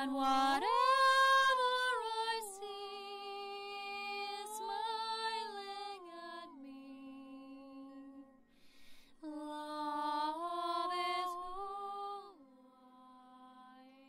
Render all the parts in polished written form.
and whatever I see is smiling at me. Love is who I am.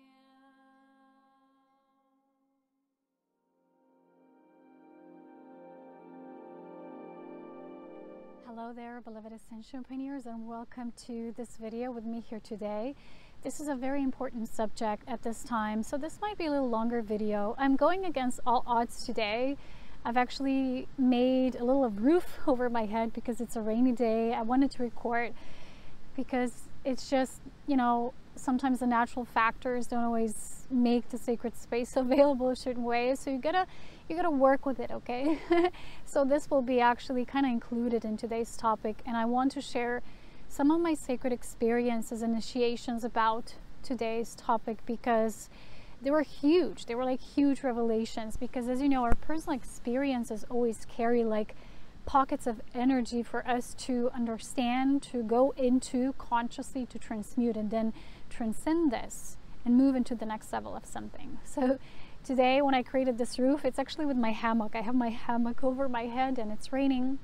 Hello there, beloved Ascension Pioneers, and welcome to this video with me here today. This is a very important subject at this time, so this might be a little longer video. I'm going against all odds today. I've actually made a little roof over my head because it's a rainy day. I wanted to record because it's just, you know, sometimes the natural factors don't always make the sacred space available a certain way, so you gotta work with it, okay? So this will be actually kind of included in today's topic, and I want to share some of my sacred experiences, initiations about today's topic, because they were huge. They were like huge revelations, because as you know, our personal experiences always carry like pockets of energy for us to understand, to go into consciously, to transmute, and then transcend this and move into the next level of something. So today when I created this roof, it's actually with my hammock. I have my hammock over my head and it's raining.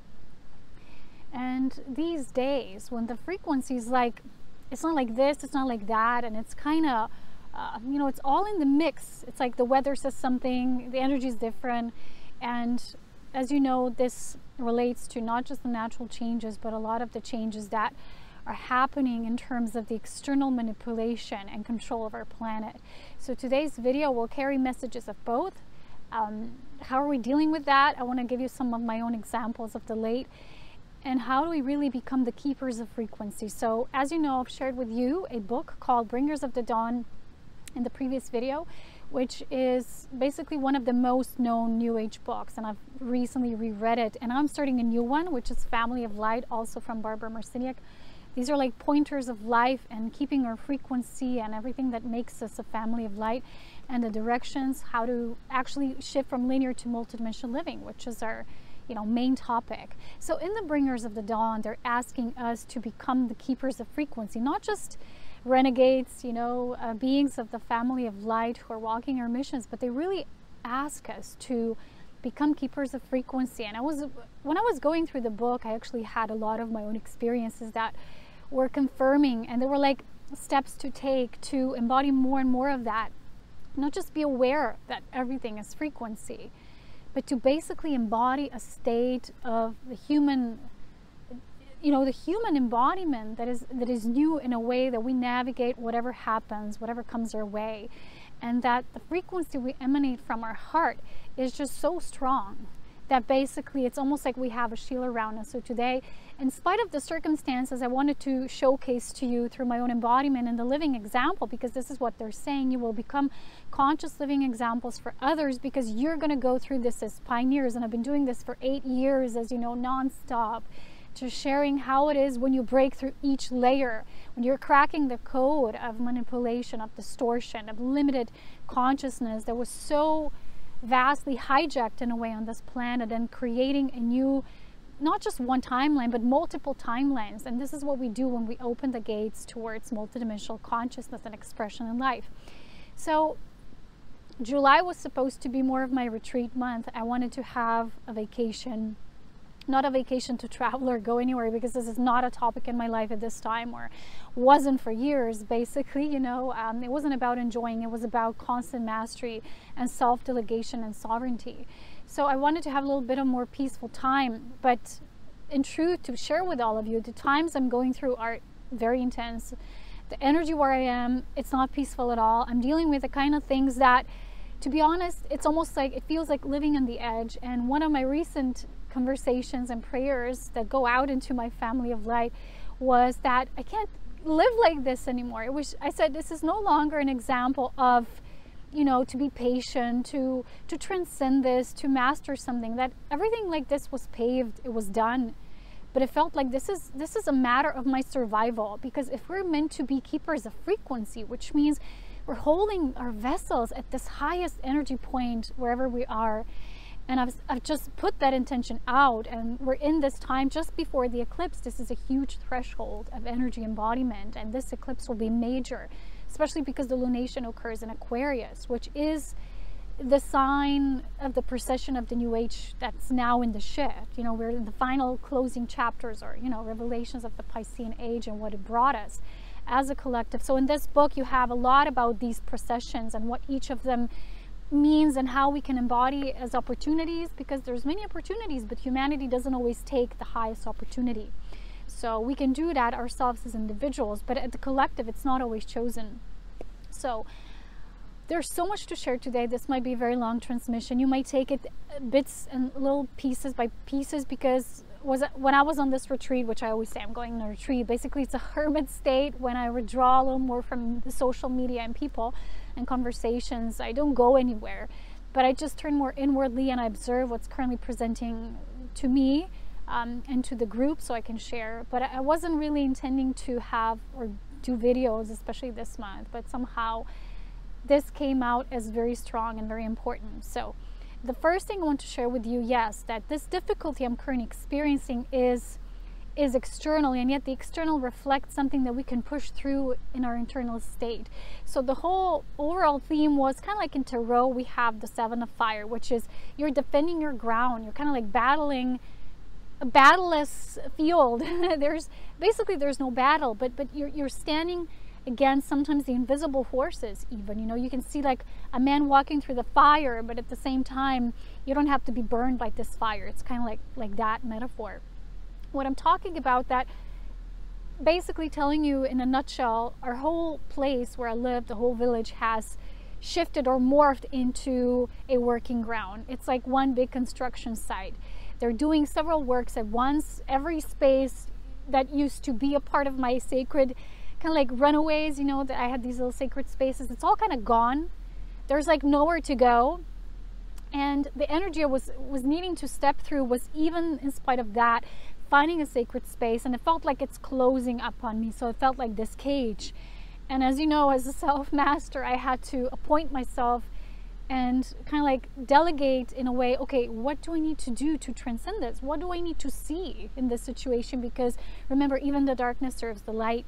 And these days when the frequency is like, it's not like this, it's not like that, and it's kind of you know, it's all in the mix. It's like the weather says something, the energy is different, and as you know, this relates to not just the natural changes, but a lot of the changes that are happening in terms of the external manipulation and control of our planet. So today's video will carry messages of both. How are we dealing with that? I want to give you some of my own examples of the late, and how do we really become the keepers of frequency. So as you know, I've shared with you a book called Bringers of the Dawn in the previous video, which is basically one of the most known New Age books, and I've recently reread it, and I'm starting a new one, which is Family of Light, also from Barbara Marciniak. These are like pointers of life and keeping our frequency and everything that makes us a family of light, and the directions how to actually shift from linear to multidimensional living, which is our, you know, main topic. So in the Bringers of the Dawn, they're asking us to become the keepers of frequency, not just renegades, you know, beings of the family of light who are walking our missions, but they really ask us to become keepers of frequency. And when I was going through the book, I actually had a lot of my own experiences that were confirming, and there were like steps to take to embody more and more of that. Not just be aware that everything is frequency, but to basically embody a state of the human, you know, the human embodiment that is new in a way that we navigate whatever happens, whatever comes our way, and that the frequency we emanate from our heart is just so strong that basically it's almost like we have a shield around us. So today, in spite of the circumstances, I wanted to showcase to you through my own embodiment and the living example, because this is what they're saying. You will become conscious living examples for others, because you're going to go through this as pioneers. And I've been doing this for 8 years, as you know, non-stop, just sharing how it is when you break through each layer, when you're cracking the code of manipulation, of distortion, of limited consciousness that was so vastly hijacked in a way on this planet, and creating a new, not just one timeline, but multiple timelines. And this is what we do when we open the gates towards multidimensional consciousness and expression in life. So July was supposed to be more of my retreat month. I wanted to have a vacation, not a vacation to travel or go anywhere, because this is not a topic in my life at this time, or wasn't for years, basically, you know. It wasn't about enjoying, it was about constant mastery and self-delegation and sovereignty. So I wanted to have a little bit of more peaceful time, but in truth, to share with all of you, the times I'm going through are very intense. The energy where I am, it's not peaceful at all. I'm dealing with the kind of things that, to be honest, it's almost like, it feels like living on the edge. And one of my recent conversations and prayers that go out into my family of light was that I can't live like this anymore. I said, this is no longer an example of, you know, to be patient, to transcend this, to master something. That everything like this was paved, it was done. But it felt like this is a matter of my survival, because if we're meant to be keepers of frequency, which means we're holding our vessels at this highest energy point wherever we are. And I've just put that intention out, and we're in this time just before the eclipse. This is a huge threshold of energy embodiment, and this eclipse will be major. especially because the lunation occurs in Aquarius, which is the sign of the precession of the new age that's now in the shift. You know, we're in the final closing chapters, or, you know, revelations of the Piscean age and what it brought us as a collective. So in this book you have a lot about these precessions and what each of them means and how we can embody as opportunities, because there's many opportunities, but humanity doesn't always take the highest opportunity. So we can do that ourselves as individuals, but at the collective it's not always chosen. So there's so much to share today. This might be a very long transmission. You might take it bits and little pieces by pieces, because when I was on this retreat, which I always say I'm going on a retreat, basically it's a hermit state when I withdraw a little more from the social media and people and conversations. I don't go anywhere, but I just turn more inwardly and I observe what's currently presenting to me and to the group, so I can share. But I wasn't really intending to have or do videos, especially this month, but somehow this came out as very strong and very important. So the first thing I want to share with you, yes, that this difficulty I'm currently experiencing is external, and yet the external reflects something that we can push through in our internal state. So the whole overall theme was kind of like in tarot, we have the Seven of Fire, which is you're defending your ground. You're kind of like battling a battleless field. there's no battle, but you're standing against sometimes the invisible forces even. You know, you can see like a man walking through the fire, but at the same time you don't have to be burned by this fire. It's kind of like that metaphor. What I'm talking about, that basically telling you in a nutshell, our whole place where I live, the whole village, has shifted or morphed into a working ground. It's like one big construction site. They're doing several works at once. Every space that used to be a part of my sacred kind of like runaways, you know, that I had these little sacred spaces, it's all kind of gone. There's like nowhere to go. And the energy I was needing to step through was, even in spite of that, finding a sacred space, and it felt like it's closing up on me. So it felt like this cage. And as you know, as a self-master, I had to appoint myself and kind of like delegate in a way, okay, what do I need to do to transcend this? What do I need to see in this situation? Because remember, even the darkness serves the light.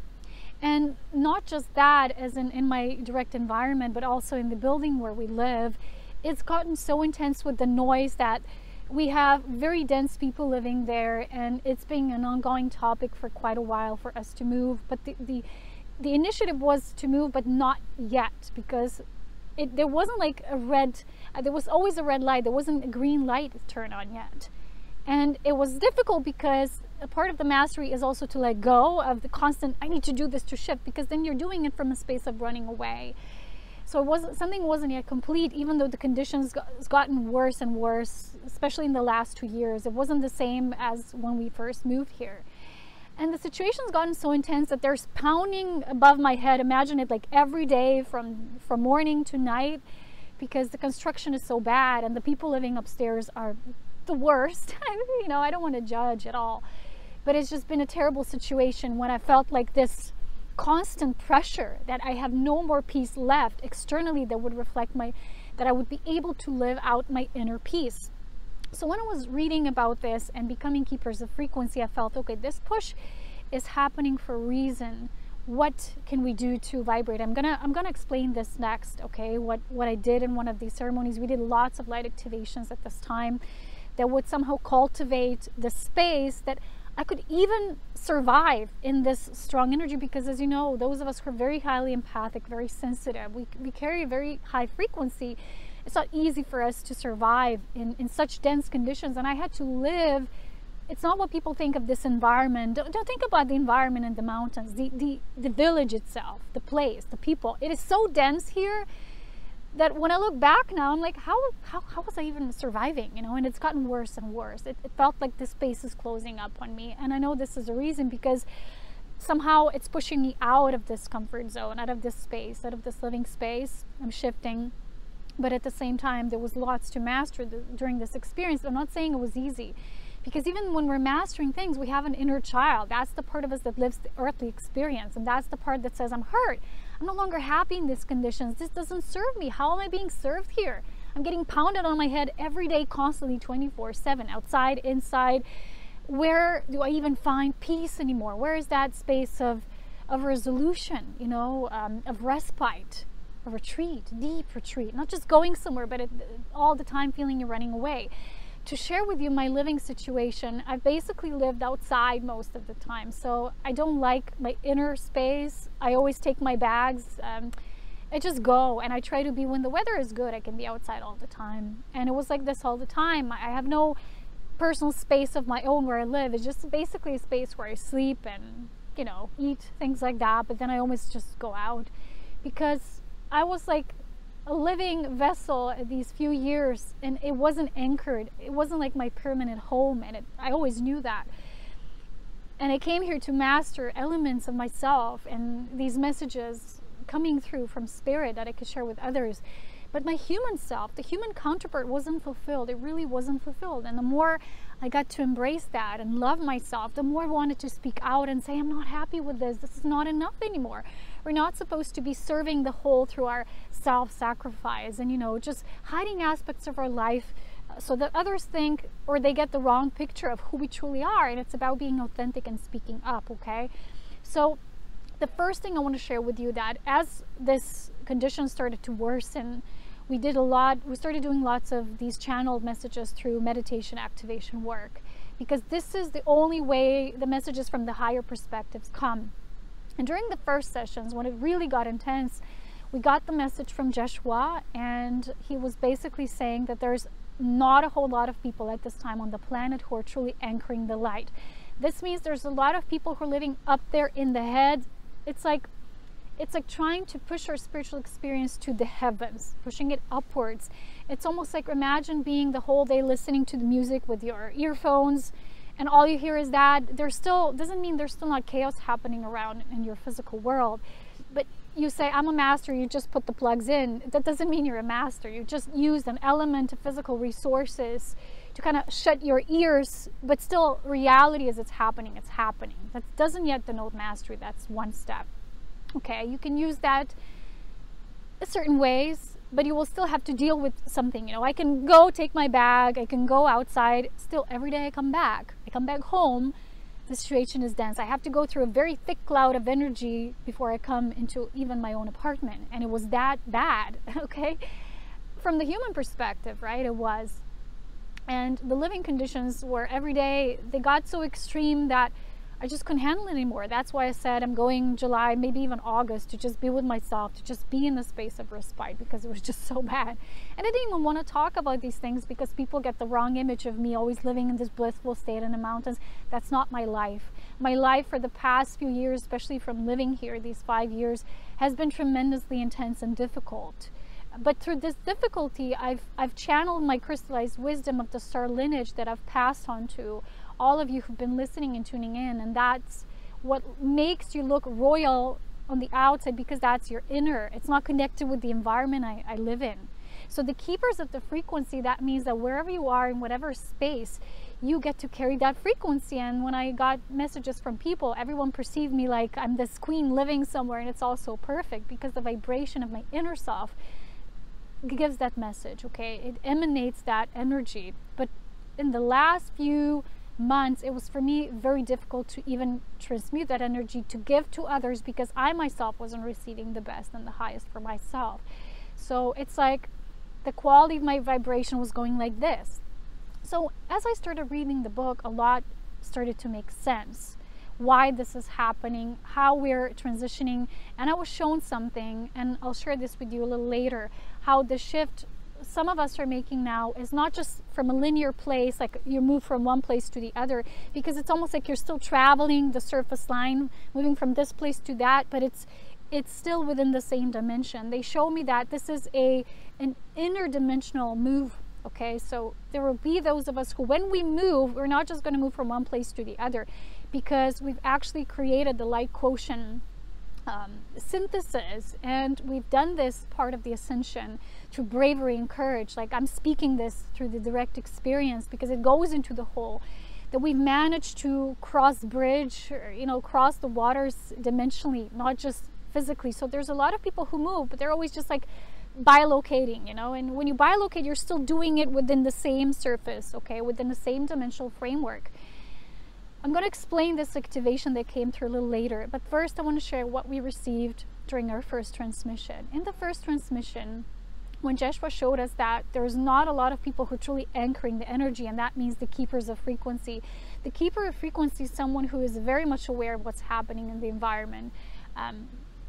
And not just that, as in my direct environment, but also in the building where we live, it's gotten so intense with the noise that we have very dense people living there, and it's been an ongoing topic for quite a while for us to move. But the initiative was to move, but not yet, because there wasn't like a red, there was always a red light, there wasn't a green light turned on yet. And it was difficult because a part of the mastery is also to let go of the constant, I need to do this to shift, because then you're doing it from a space of running away. So something wasn't yet complete, even though the conditions gotten worse and worse, especially in the last 2 years. It wasn't the same as when we first moved here. And the situation's gotten so intense that there's pounding above my head. Imagine it like every day from morning to night, because the construction is so bad and the people living upstairs are the worst. You know, I don't want to judge at all, but it's just been a terrible situation when I felt like this constant pressure that I have no more peace left externally that would reflect that I would be able to live out my inner peace. So when I was reading about this and becoming keepers of frequency, I felt, okay, this push is happening for a reason. What can we do to vibrate? I'm gonna explain this next, okay? What I did in one of these ceremonies. We did lots of light activations at this time that would somehow cultivate the space that I could even survive in this strong energy, because as you know, those of us who are very highly empathic, very sensitive, we carry a very high frequency. It's not easy for us to survive in such dense conditions, and I had to live. It's not what people think of this environment. Don't think about the environment in the mountains, the village itself, the place, the people. It is so dense here that when I look back now, I'm like, how was I even surviving, you know? And it's gotten worse and worse. It felt like this space is closing up on me. And I know this is a reason, because somehow it's pushing me out of this comfort zone, out of this space, out of this living space. I'm shifting. But at the same time, there was lots to master during this experience. I'm not saying it was easy, because even when we're mastering things, we have an inner child. That's the part of us that lives the earthly experience. And that's the part that says, I'm hurt. I'm no longer happy in these conditions. This doesn't serve me. How am I being served here? I'm getting pounded on my head every day, constantly, 24/7, outside, inside. Where do I even find peace anymore? Where is that space of of resolution, you know, of respite, a retreat, deep retreat, not just going somewhere, but all the time feeling you're running away. To share with you my living situation, I've basically lived outside most of the time. So I don't like my inner space. I always take my bags. I just go, and I try to be, when the weather is good, I can be outside all the time. And it was like this all the time. I have no personal space of my own where I live. It's just basically a space where I sleep and, you know, eat, things like that. But then I always just go out, because I was like a living vessel these few years, and it wasn't anchored. It wasn't like my permanent home, and I always knew that. And I came here to master elements of myself and these messages coming through from spirit that I could share with others. But my human self, the human counterpart, wasn't fulfilled. It really wasn't fulfilled. And the more I got to embrace that and love myself, the more I wanted to speak out and say, I'm not happy with this. This is not enough anymore. We're not supposed to be serving the whole through our self-sacrifice and, you know, just hiding aspects of our life so that others think, or they get the wrong picture of who we truly are. And it's about being authentic and speaking up, okay? So the first thing I want to share with you, that as this condition started to worsen, we started doing lots of these channeled messages through meditation activation work, because this is the only way the messages from the higher perspectives come. And during the first sessions, when it really got intense, we got the message from Joshua, and he was basically saying that there's not a whole lot of people at this time on the planet who are truly anchoring the light. This means there's a lot of people who are living up there in the head. It's like trying to push our spiritual experience to the heavens, pushing it upwards. It's almost like, imagine being the whole day listening to the music with your earphones, and all you hear is that. Doesn't mean there's still not chaos happening around in your physical world. But you say, I'm a master, you just put the plugs in. That doesn't mean you're a master. You just used an element of physical resources to kind of shut your ears, but still reality as it's happening. That doesn't yet denote mastery. That's one step. Okay, you can use that certain ways, but you will still have to deal with something. You know, I can go take my bag, I can go outside, still every day I come back home, the situation is dense. I have to go through a very thick cloud of energy before I come into even my own apartment. And it was that bad, okay? From the human perspective, right, it was. And the living conditions were every day, they got so extreme that I just couldn't handle it anymore. That's why I said I'm going July, maybe even August, to just be with myself, to just be in the space of respite, because it was just so bad. And I didn't even want to talk about these things because people get the wrong image of me always living in this blissful state in the mountains. That's not my life. My life for the past few years, especially from living here, these 5 years, has been tremendously intense and difficult. But through this difficulty, I've channeled my crystallized wisdom of the star lineage that I've passed on to all of you who've been listening and tuning in. And that's what makes you look royal on the outside, because that's your inner. It's not connected with the environment I live in. So the keepers of the frequency, that means that wherever you are, in whatever space, you get to carry that frequency. And when I got messages from people, everyone perceived me like I'm this queen living somewhere, and it's all so perfect because the vibration of my inner self gives that message, okay? It emanates that energy. But in the last few months, it was for me very difficult to even transmute that energy to give to others, because I myself wasn't receiving the best and the highest for myself. So it's like the quality of my vibration was going like this. So as I started reading the book, a lot started to make sense. Why this is happening, how we're transitioning. And I was shown something, and I'll share this with you a little later, how the shift some of us are making now is not just from a linear place, like you move from one place to the other, because it's almost like you're still traveling the surface line, moving from this place to that, but it's still within the same dimension. They show me that this is an interdimensional move. Okay, so there will be those of us who, when we move, we're not just going to move from one place to the other, because we've actually created the light quotient synthesis, and we've done this part of the ascension through bravery and courage. Like, I'm speaking this through the direct experience because it goes into the whole, that we've managed to cross bridge, or, you know, cross the waters dimensionally, not just physically. So there's a lot of people who move, but they're always just like bilocating, you know, and when you bilocate, you're still doing it within the same surface, okay, within the same dimensional framework. I'm going to explain this activation that came through a little later, but first I want to share what we received during our first transmission. In the first transmission, when Joshua showed us that there's not a lot of people who are truly anchoring the energy, and that means the keepers of frequency. The keeper of frequency is someone who is very much aware of what's happening in the environment.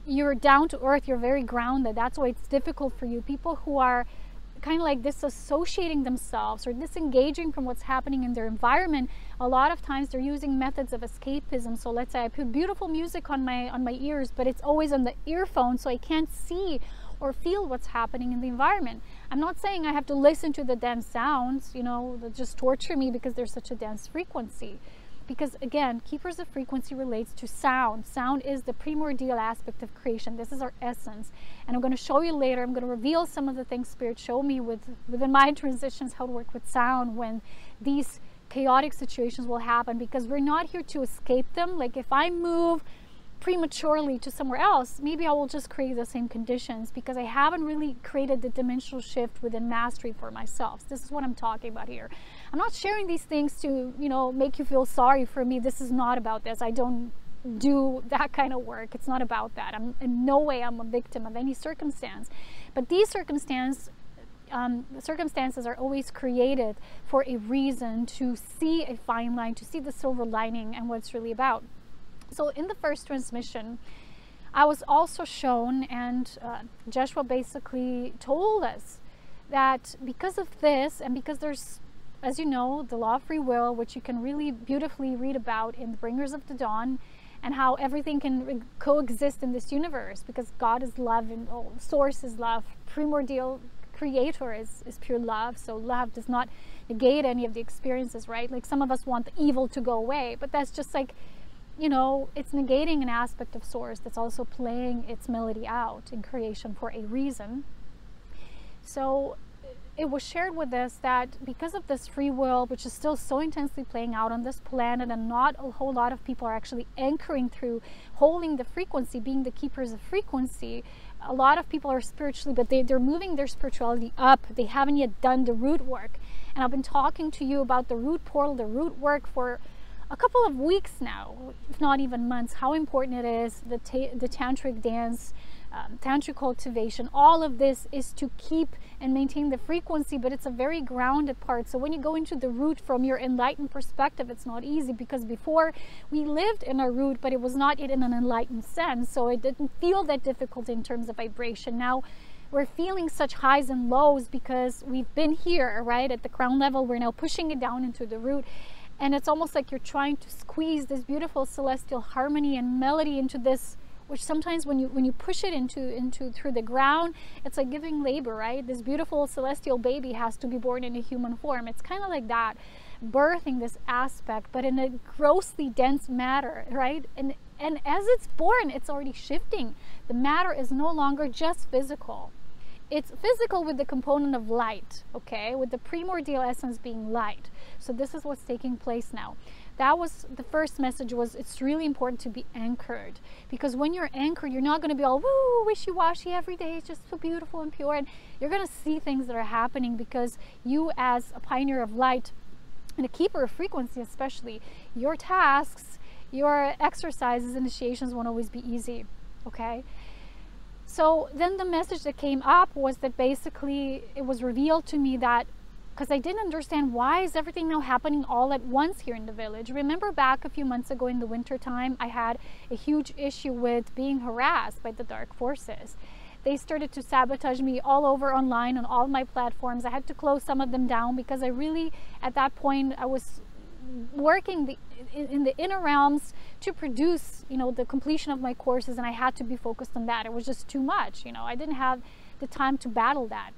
You're down to earth, you're very grounded. That's why it's difficult for you. People who are kind of like disassociating themselves or disengaging from what's happening in their environment, a lot of times they're using methods of escapism. So let's say I put beautiful music on my ears, but it's always on the earphone, so I can't see or feel what's happening in the environment. I'm not saying I have to listen to the dense sounds, you know, that just torture me because there's such a dense frequency. Because again, keepers of frequency relates to sound. Sound is the primordial aspect of creation. This is our essence. And I'm going to show you later, I'm going to reveal some of the things Spirit showed me within my transitions, how to work with sound when these chaotic situations will happen, because we're not here to escape them. Like if I move prematurely to somewhere else, maybe I will just create the same conditions because I haven't really created the dimensional shift within mastery for myself. This is what I'm talking about here. I'm not sharing these things to, you know, make you feel sorry for me. This is not about this. I don't do that kind of work. It's not about that. In no way I'm a victim of any circumstance. But these circumstances are always created for a reason, to see a fine line, to see the silver lining and what it's really about. So in the first transmission, I was also shown, and Joshua basically told us that because of this, and because there's, as you know, the law of free will, which you can really beautifully read about in the Bringers of the Dawn, and how everything can coexist in this universe, because God is love and source is love, primordial creator is pure love. So love does not negate any of the experiences, right? Like some of us want the evil to go away, but that's just like, you know, it's negating an aspect of source that's also playing its melody out in creation for a reason. So it was shared with us that because of this free will, which is still so intensely playing out on this planet, and not a whole lot of people are actually anchoring through holding the frequency, being the keepers of frequency. A lot of people are spiritually, but they're moving their spirituality up. They haven't yet done the root work. And I've been talking to you about the root portal, the root work for a couple of weeks now, if not even months, how important it is, the tantric dance, tantric cultivation. All of this is to keep and maintain the frequency, but it's a very grounded part. So when you go into the root from your enlightened perspective, it's not easy, because before we lived in our root, but it was not in an enlightened sense, so it didn't feel that difficult in terms of vibration. Now we're feeling such highs and lows because we've been here, right, at the crown level. We're now pushing it down into the root. And it's almost like you're trying to squeeze this beautiful celestial harmony and melody into this, which sometimes when you push it into through the ground, it's like giving labor, right? This beautiful celestial baby has to be born in a human form. It's kind of like that, birthing this aspect, but in a grossly dense matter, right? And as it's born, it's already shifting. The matter is no longer just physical. It's physical with the component of light, okay, with the primordial essence being light. So this is what's taking place now. That was the first message, was it's really important to be anchored, because when you're anchored, you're not going to be all woo wishy-washy every day. It's just so beautiful and pure, and you're going to see things that are happening because you, as a pioneer of light and a keeper of frequency especially, your tasks, your exercises, initiations won't always be easy, okay? So then the message that came up was that basically it was revealed to me that, because I didn't understand, why is everything now happening all at once here in the village? Remember back a few months ago in the winter time, I had a huge issue with being harassed by the dark forces. They started to sabotage me all over online on all my platforms. I had to close some of them down because I really, at that point, I was working in the inner realms to produce, you know, the completion of my courses, and I had to be focused on that. It was just too much, you know. I didn't have the time to battle that.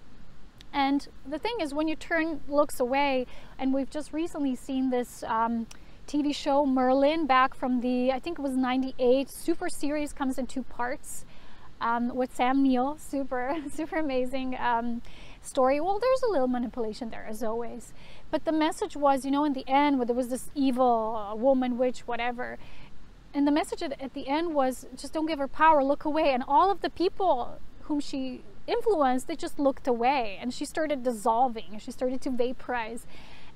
And the thing is, when you turn looks away, and we've just recently seen this TV show Merlin, back from the, I think it was 98, super series, comes in 2 parts, with Sam Neill, super amazing story. Well, there's a little manipulation there, as always, but the message was, you know, in the end, where there was this evil woman, witch, whatever, and the message at the end was, just don't give her power, look away. And all of the people whom she influenced, they just looked away, and she started dissolving, and she started to vaporize.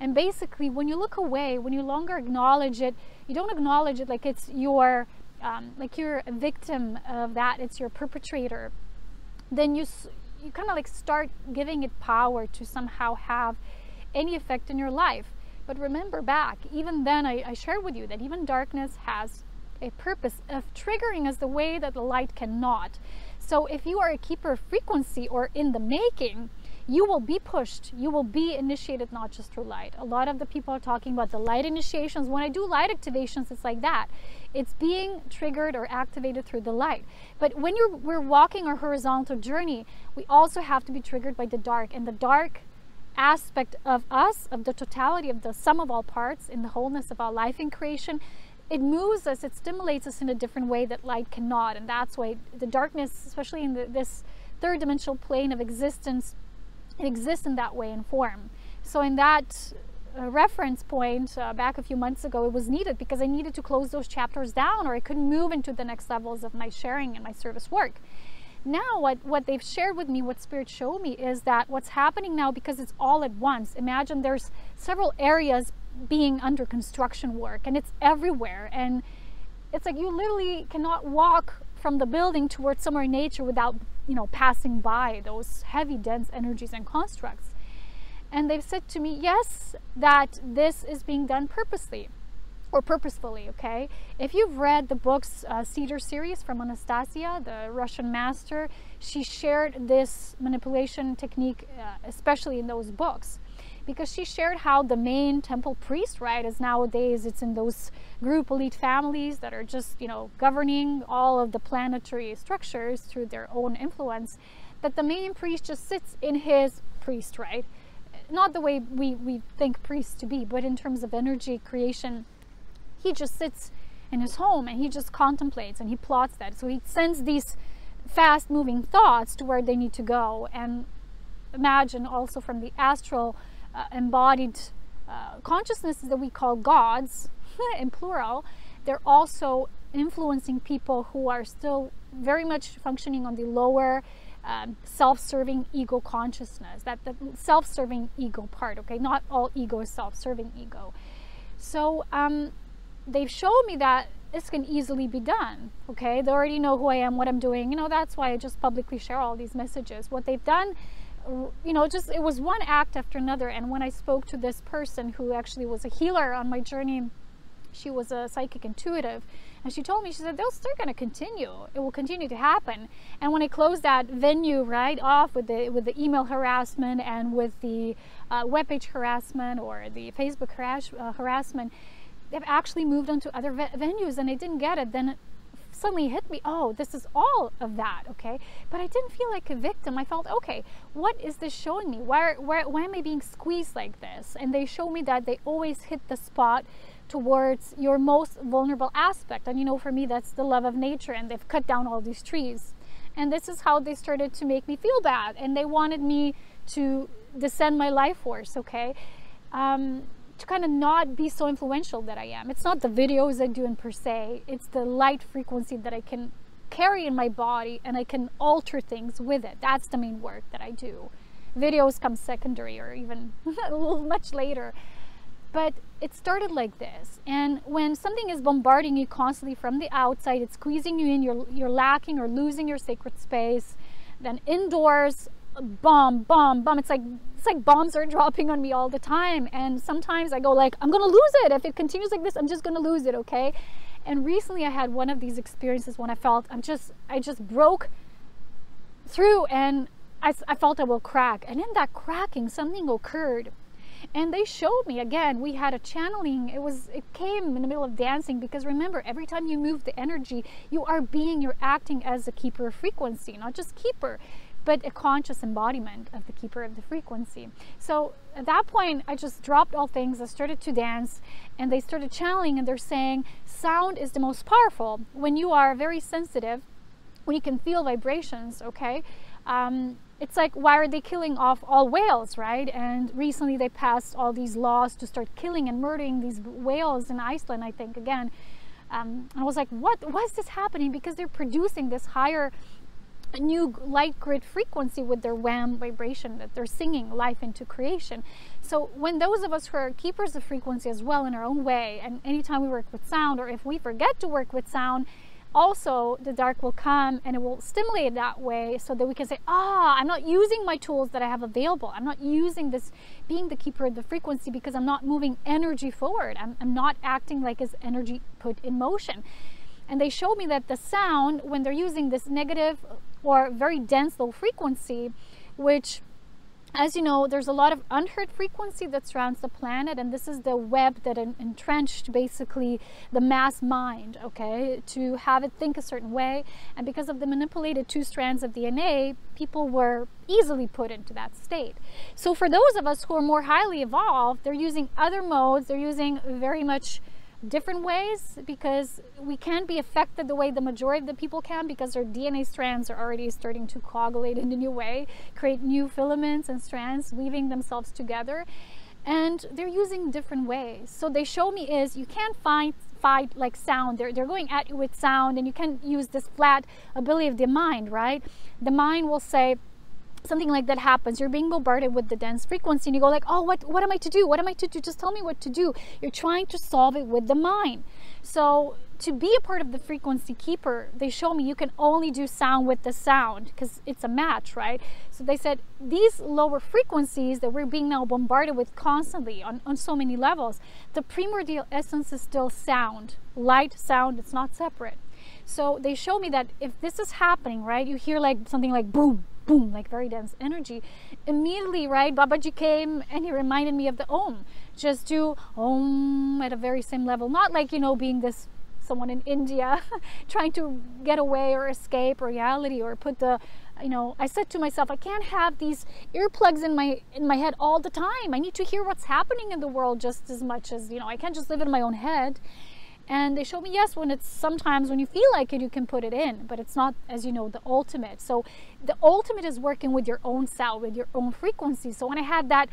And basically, when you look away, when you longer acknowledge it, you don't acknowledge it like it's your, like you're a victim of that, it's your perpetrator, then you kind of like start giving it power to somehow have any effect in your life. But remember back, even then I shared with you that even darkness has a purpose of triggering us the way that the light cannot. So if you are a keeper of frequency or in the making, you will be pushed, you will be initiated not just through light. A lot of the people are talking about the light initiations. When I do light activations, it's like that. It's being triggered or activated through the light. But when we're walking our horizontal journey, we also have to be triggered by the dark. And the dark aspect of us, of the totality of the sum of all parts in the wholeness of our life in creation, it moves us, it stimulates us in a different way that light cannot. And that's why the darkness, especially in this third dimensional plane of existence, it exists in that way in form. So in that reference point back a few months ago, it was needed because I needed to close those chapters down, or I couldn't move into the next levels of my sharing and my service work. Now what they've shared with me, what Spirit showed me, is that what's happening now, because it's all at once, imagine there's several areas being under construction work, and it's everywhere, and it's like you literally cannot walk from the building towards somewhere in nature without, you know, passing by those heavy dense energies and constructs. And they've said to me, yes, that this is being done purposely or purposefully. Okay, if you've read the books Cedar series from Anastasia, the Russian master, she shared this manipulation technique especially in those books, because she shared how the main temple priest, right, is nowadays it's in those group elite families that are just, you know, governing all of the planetary structures through their own influence, that the main priest just sits in his priest, right? Not the way we think priests to be, but in terms of energy creation, he just sits in his home and he just contemplates and he plots that. So he sends these fast moving thoughts to where they need to go. And imagine also from the astral embodied consciousnesses that we call gods in plural, they're also influencing people who are still very much functioning on the lower self-serving ego consciousness, that the self-serving ego part. Okay, not all ego is self-serving ego. So they've shown me that this can easily be done. Okay, they already know who I am, what I'm doing, you know. That's why I just publicly share all these messages. What they've done, you know, just it was one act after another. And when I spoke to this person who actually was a healer on my journey, she was a psychic intuitive, and she told me, she said, they're still going to continue. It will continue to happen. And when I closed that venue right off with the email harassment and with the webpage harassment or the Facebook harassment, they've actually moved on to other venues, and I didn't get it. Then it suddenly hit me, oh, this is all of that, okay? But I didn't feel like a victim. I felt, okay, what is this showing me? Why am I being squeezed like this? And they show me that they always hit the spot towards your most vulnerable aspect. And you know, for me, that's the love of nature, and they've cut down all these trees. And this is how they started to make me feel bad. And they wanted me to descend my life force, okay? To kind of not be so influential that I am. It's not the videos I do in per se, it's the light frequency that I can carry in my body, and I can alter things with it. That's the main work that I do. Videos come secondary, or even a little much later. But it started like this. And when something is bombarding you constantly from the outside, it's squeezing you in, you're lacking or losing your sacred space. Then indoors, bomb. It's like bombs are dropping on me all the time. And sometimes I go like, I'm gonna lose it. If it continues like this, I'm just gonna lose it, okay? And recently I had one of these experiences when I felt I just broke through, and I felt I will crack. And in that cracking, something occurred. And they showed me, again, we had a channeling. It came in the middle of dancing, because remember, every time you move the energy, you're acting as a keeper of frequency, not just keeper, but a conscious embodiment of the keeper of the frequency. So at that point, I just dropped all things. I started to dance, and they started channeling, and they're saying sound is the most powerful. When you are very sensitive, when you can feel vibrations, okay? It's like, why are they killing off all whales, right? And recently they passed all these laws to start killing and murdering these whales in Iceland, I think, again. I was like, why is this happening? Because they're producing this higher a new light grid frequency with their wham vibration that they're singing life into creation. So when those of us who are keepers of frequency as well in our own way, and anytime we work with sound, or if we forget to work with sound, also the dark will come and it will stimulate that way, so that we can say, I'm not using my tools that I have available. I'm not using this, being the keeper of the frequency, because I'm not moving energy forward. I'm not acting like as energy put in motion. And they showed me that the sound, when they're using this negative or very dense low frequency, which, as you know, there's a lot of unheard frequency that surrounds the planet, and this is the web that entrenched basically the mass mind, okay, to have it think a certain way. And because of the manipulated 2 strands of DNA, people were easily put into that state. So for those of us who are more highly evolved, they're using other modes, they're using very much different ways, because we can't be affected the way the majority of the people can, because their DNA strands are already starting to coagulate in a new way, create new filaments and strands weaving themselves together, and they're using different ways. So they show me is you can't fight like sound. They're going at you with sound, and you can't use this flat ability of the mind, right? The mind will say, something like that happens, you're being bombarded with the dense frequency, and you go like, oh, what am I to do? What am I to do? Just tell me what to do. You're trying to solve it with the mind. So to be a part of the frequency keeper, they show me you can only do sound with the sound, because it's a match, right? So they said these lower frequencies that we're being now bombarded with constantly on so many levels, the primordial essence is still sound, light, sound. It's not separate. So they show me that if this is happening, right, you hear like something like boom, boom, like very dense energy, immediately, right, Babaji came and he reminded me of the Om. Just do Om at a very same level, not like, you know, being this someone in India trying to get away or escape reality, or put the, you know, I said to myself, I can't have these earplugs in my head all the time. I need to hear what's happening in the world just as much as, you know, I can't just live in my own head. And they showed me, yes, when it's sometimes when you feel like it, you can put it in, but it's not, as you know, the ultimate. So the ultimate is working with your own sound, with your own frequency. So when I had that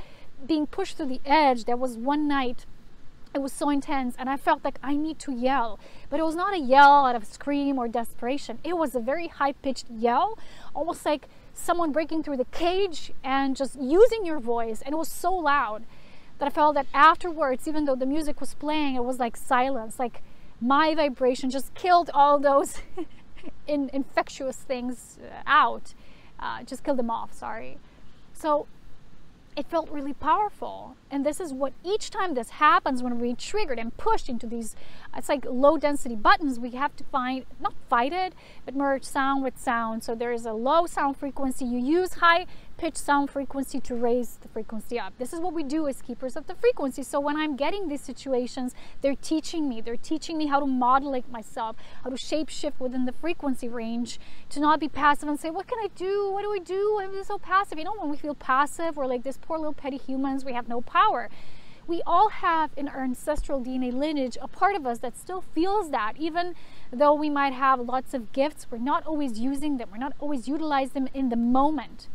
being pushed to the edge, there was one night, it was so intense, and I felt like I need to yell, but it was not a yell out of scream or desperation. It was a very high-pitched yell, almost like someone breaking through the cage and just using your voice. And it was so loud that I felt that afterwards, even though the music was playing, it was like silence, like my vibration just killed all those infectious things out, just killed them off, sorry. So it felt really powerful. And this is what each time this happens, when we're triggered and pushed into these, it's like low density buttons, we have to not fight it, but merge sound with sound. So there is a low sound frequency. You use high pitch sound frequency to raise the frequency up. This is what we do as keepers of the frequency. So when I'm getting these situations, they're teaching me how to modulate myself, how to shape shift within the frequency range, to not be passive and say, what can I do? What do I do? I'm so passive. You know, when we feel passive, we're like this poor little petty humans, we have no power. We all have in our ancestral DNA lineage a part of us that still feels that, even though we might have lots of gifts, we're not always using them, we're not always utilizing them in the moment.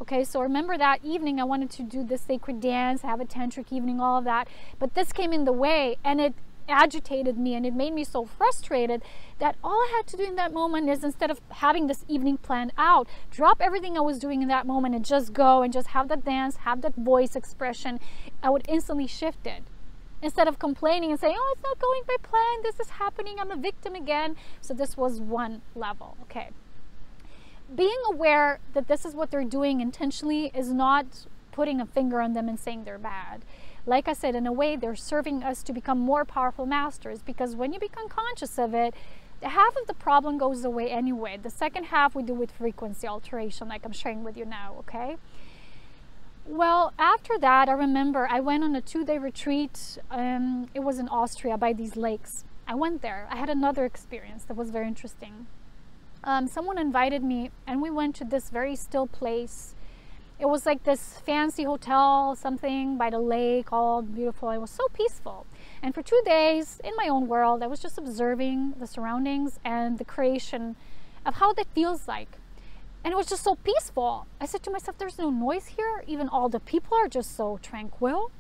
Okay, so remember that evening I wanted to do this sacred dance, have a tantric evening, all of that, but this came in the way, and it agitated me, and it made me so frustrated that all I had to do in that moment is, instead of having this evening planned out, drop everything I was doing in that moment and just go and just have that dance, have that voice expression. I would instantly shift it. Instead of complaining and saying, oh, it's not going by plan, this is happening, I'm a victim again. So this was one level, okay. Being aware that this is what they're doing intentionally is not putting a finger on them and saying they're bad. Like I said, in a way, they're serving us to become more powerful masters, because when you become conscious of it, the half of the problem goes away anyway. The second half we do with frequency alteration, like I'm sharing with you now, okay? Well, after that, I remember I went on a 2-day retreat. It was in Austria by these lakes. I went there. I had another experience that was very interesting. Someone invited me, and we went to this very still place. It was like this fancy hotel, something by the lake, all beautiful. It was so peaceful. And for 2 days in my own world, I was just observing the surroundings and the creation of how that feels like. And it was just so peaceful. I said to myself, there's no noise here. Even all the people are just so tranquil.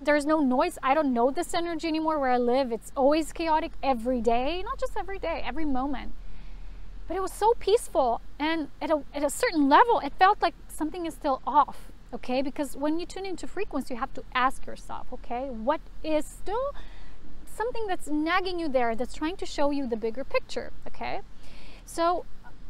There's no noise. I don't know this energy anymore where I live. It's always chaotic every day, not just every day, every moment. but it was so peaceful. And at a certain level, it felt like something is still off, okay? Because when you tune into frequency, you have to ask yourself, okay, what is still something that's nagging you there, that's trying to show you the bigger picture, okay? So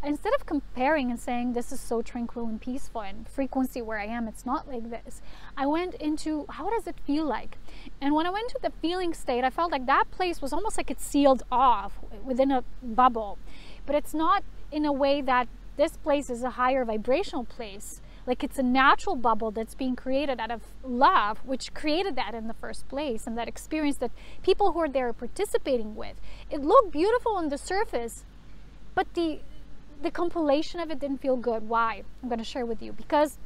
instead of comparing and saying this is so tranquil and peaceful and frequency where I am, it's not like this, I went into how does it feel like. And when I went to the feeling state, I felt like that place was almost like it's sealed off within a bubble. But it's not in a way that this place is a higher vibrational place. Like it's a natural bubble that's being created out of love, which created that in the first place, and that experience that people who are there are participating with. It looked beautiful on the surface, but the compilation of it didn't feel good. Why? I'm going to share with you. Because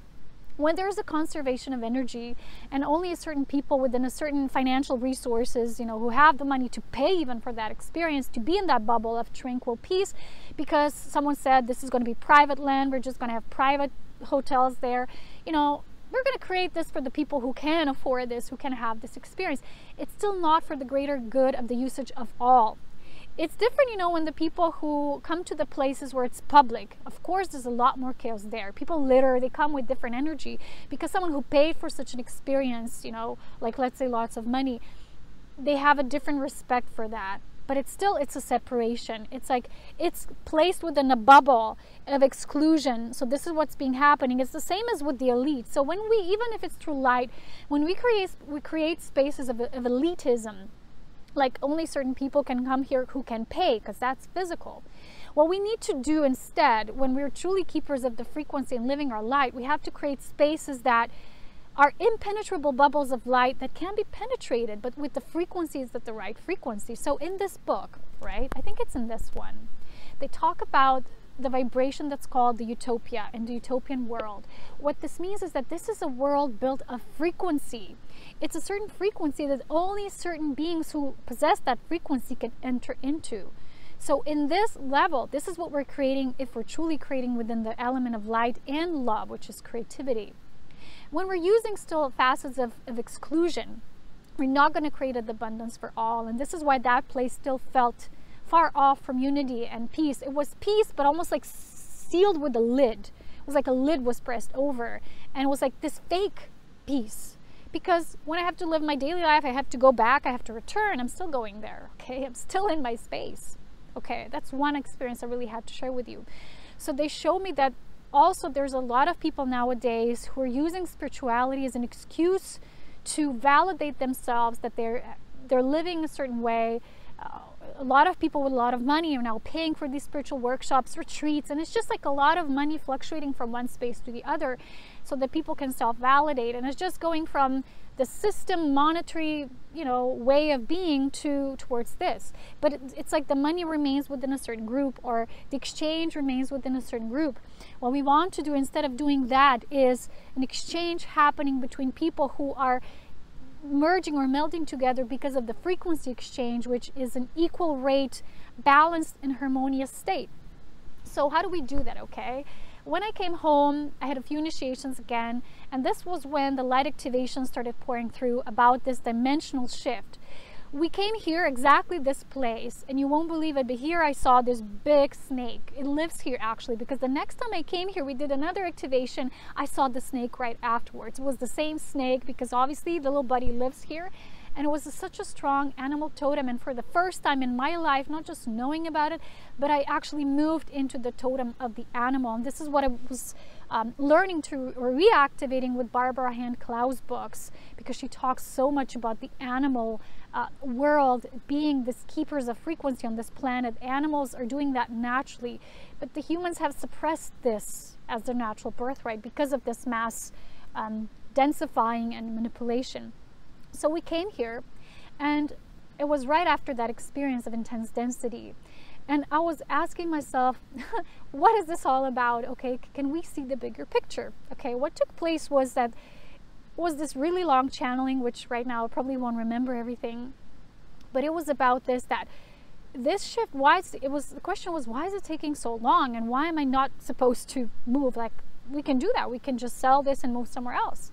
when there's a conservation of energy and only a certain people within a certain financial resources, you know, who have the money to pay even for that experience, to be in that bubble of tranquil peace, because someone said this is going to be private land, we're just going to have private hotels there, you know, we're going to create this for the people who can afford this, who can have this experience. It's still not for the greater good of the usage of all. It's different, you know, when the people who come to the places where it's public, of course, there's a lot more chaos there. People litter, they come with different energy, because someone who paid for such an experience, you know, like let's say lots of money, they have a different respect for that. But it's a separation. It's like it's placed within a bubble of exclusion. So this is what's being happening. It's the same as with the elite. So when we, even if it's through light, when we create spaces of elitism, like only certain people can come here who can pay, because that's physical. What we need to do instead, when we're truly keepers of the frequency and living our light, we have to create spaces that are impenetrable bubbles of light that can be penetrated, but with the frequencies at the right frequency. So in this book, right, I think it's in this one, they talk about the vibration that's called the utopia and the utopian world. What this means is that this is a world built of frequency. It's a certain frequency that only certain beings who possess that frequency can enter into. So in this level, this is what we're creating if we're truly creating within the element of light and love, which is creativity. When we're using still facets of exclusion, we're not going to create an abundance for all. And this is why that place still felt far off from unity and peace. It was peace, but almost like sealed with a lid. It was like a lid was pressed over. And it was like this fake peace. Because when I have to live my daily life, I have to go back, I have to return. I'm still going there, okay? I'm still in my space, okay? That's one experience I really had to share with you. So they show me that also there's a lot of people nowadays who are using spirituality as an excuse to validate themselves that they're living a certain way. A lot of people with a lot of money are now paying for these spiritual workshops, retreats, and it's just like a lot of money fluctuating from one space to the other so that people can self-validate. And it's just going from the system monetary, you know, way of being towards this. But it's like the money remains within a certain group, or the exchange remains within a certain group. What we want to do instead of doing that is an exchange happening between people who are merging or melding together because of the frequency exchange, which is an equal rate, balanced and harmonious state. So how do we do that? Okay, when I came home, I had a few initiations again, and this was when the light activation started pouring through about this dimensional shift. We came here, exactly this place, and you won't believe it, but here I saw this big snake. It lives here actually, because the next time I came here, we did another activation. I saw the snake right afterwards. It was the same snake, because obviously the little buddy lives here, and it was such a strong animal totem. And for the first time in my life, not just knowing about it, but I actually moved into the totem of the animal. And this is what I was learning to, or reactivating with Barbara Hand Clow's books, because she talks so much about the animal world being this keepers of frequency on this planet. Animals are doing that naturally, but the humans have suppressed this as their natural birthright because of this mass densifying and manipulation. So we came here, and it was right after that experience of intense density, and I was asking myself, what is this all about? Okay, can we see the bigger picture? Okay, what took place was that was this really long channeling, which right now I probably won't remember everything, but it was about this shift. The question was, why is it taking so long, and why am I not supposed to move? Like, we can do that, we can just sell this and move somewhere else.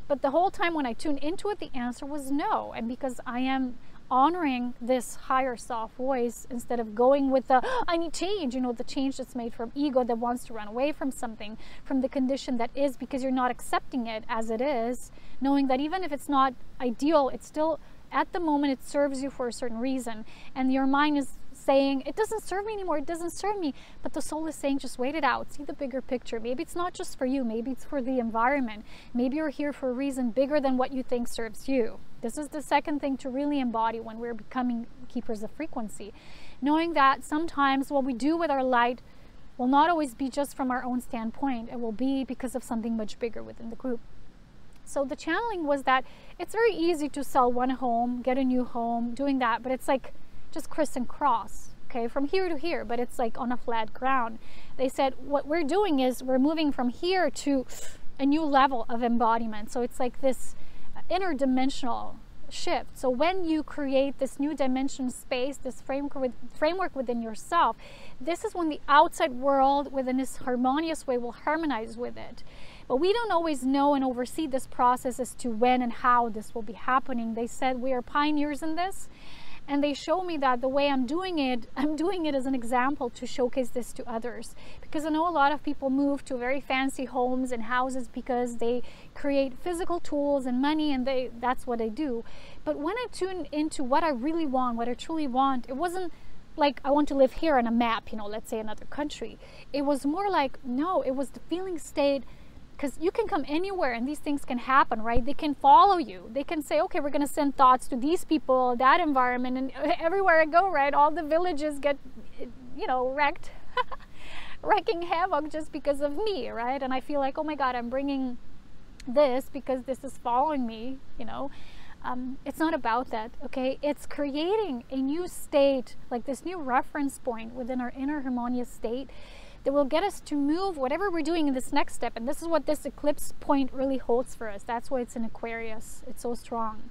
But the whole time when I tuned into it, the answer was no. And because I am honoring this higher self voice instead of going with the I need change, you know, the change that's made from ego that wants to run away from something, from the condition that is, because you're not accepting it as it is, knowing that even if it's not ideal, it's still at the moment it serves you for a certain reason, and your mind is saying it doesn't serve me anymore, it doesn't serve me, but the soul is saying just wait it out, see the bigger picture. Maybe it's not just for you, maybe it's for the environment, maybe you're here for a reason bigger than what you think serves you. This is the second thing to really embody when we're becoming keepers of frequency, knowing that sometimes what we do with our light will not always be just from our own standpoint, it will be because of something much bigger within the group. So the channeling was that it's very easy to sell one home, get a new home, doing that, but it's like just criss and cross, okay, from here to here, but it's like on a flat ground. They said what we're doing is we're moving from here to a new level of embodiment. So it's like this interdimensional shift. So when you create this new dimension space, this framework within yourself, this is when the outside world within this harmonious way will harmonize with it. But we don't always know and oversee this process as to when and how this will be happening. They said we are pioneers in this, and they show me that the way I'm doing it as an example to showcase this to others. Because I know a lot of people move to very fancy homes and houses because they create physical tools and money, and that's what they do. But when I tune into what I really want, what I truly want, it wasn't like I want to live here on a map, you know, let's say another country. It was more like, no, it was the feeling state. Because you can come anywhere and these things can happen, right? They can follow you. They can say, okay, we're going to send thoughts to these people, that environment, and everywhere I go, right? All the villages get, you know, wrecked, wrecking havoc just because of me, right? And I feel like, oh my God, I'm bringing this because this is following me, you know. It's not about that, okay? It's creating a new state, like this new reference point within our inner harmonious state, that will get us to move whatever we're doing in this next step. And this is what this eclipse point really holds for us. That's why it's in Aquarius. It's so strong.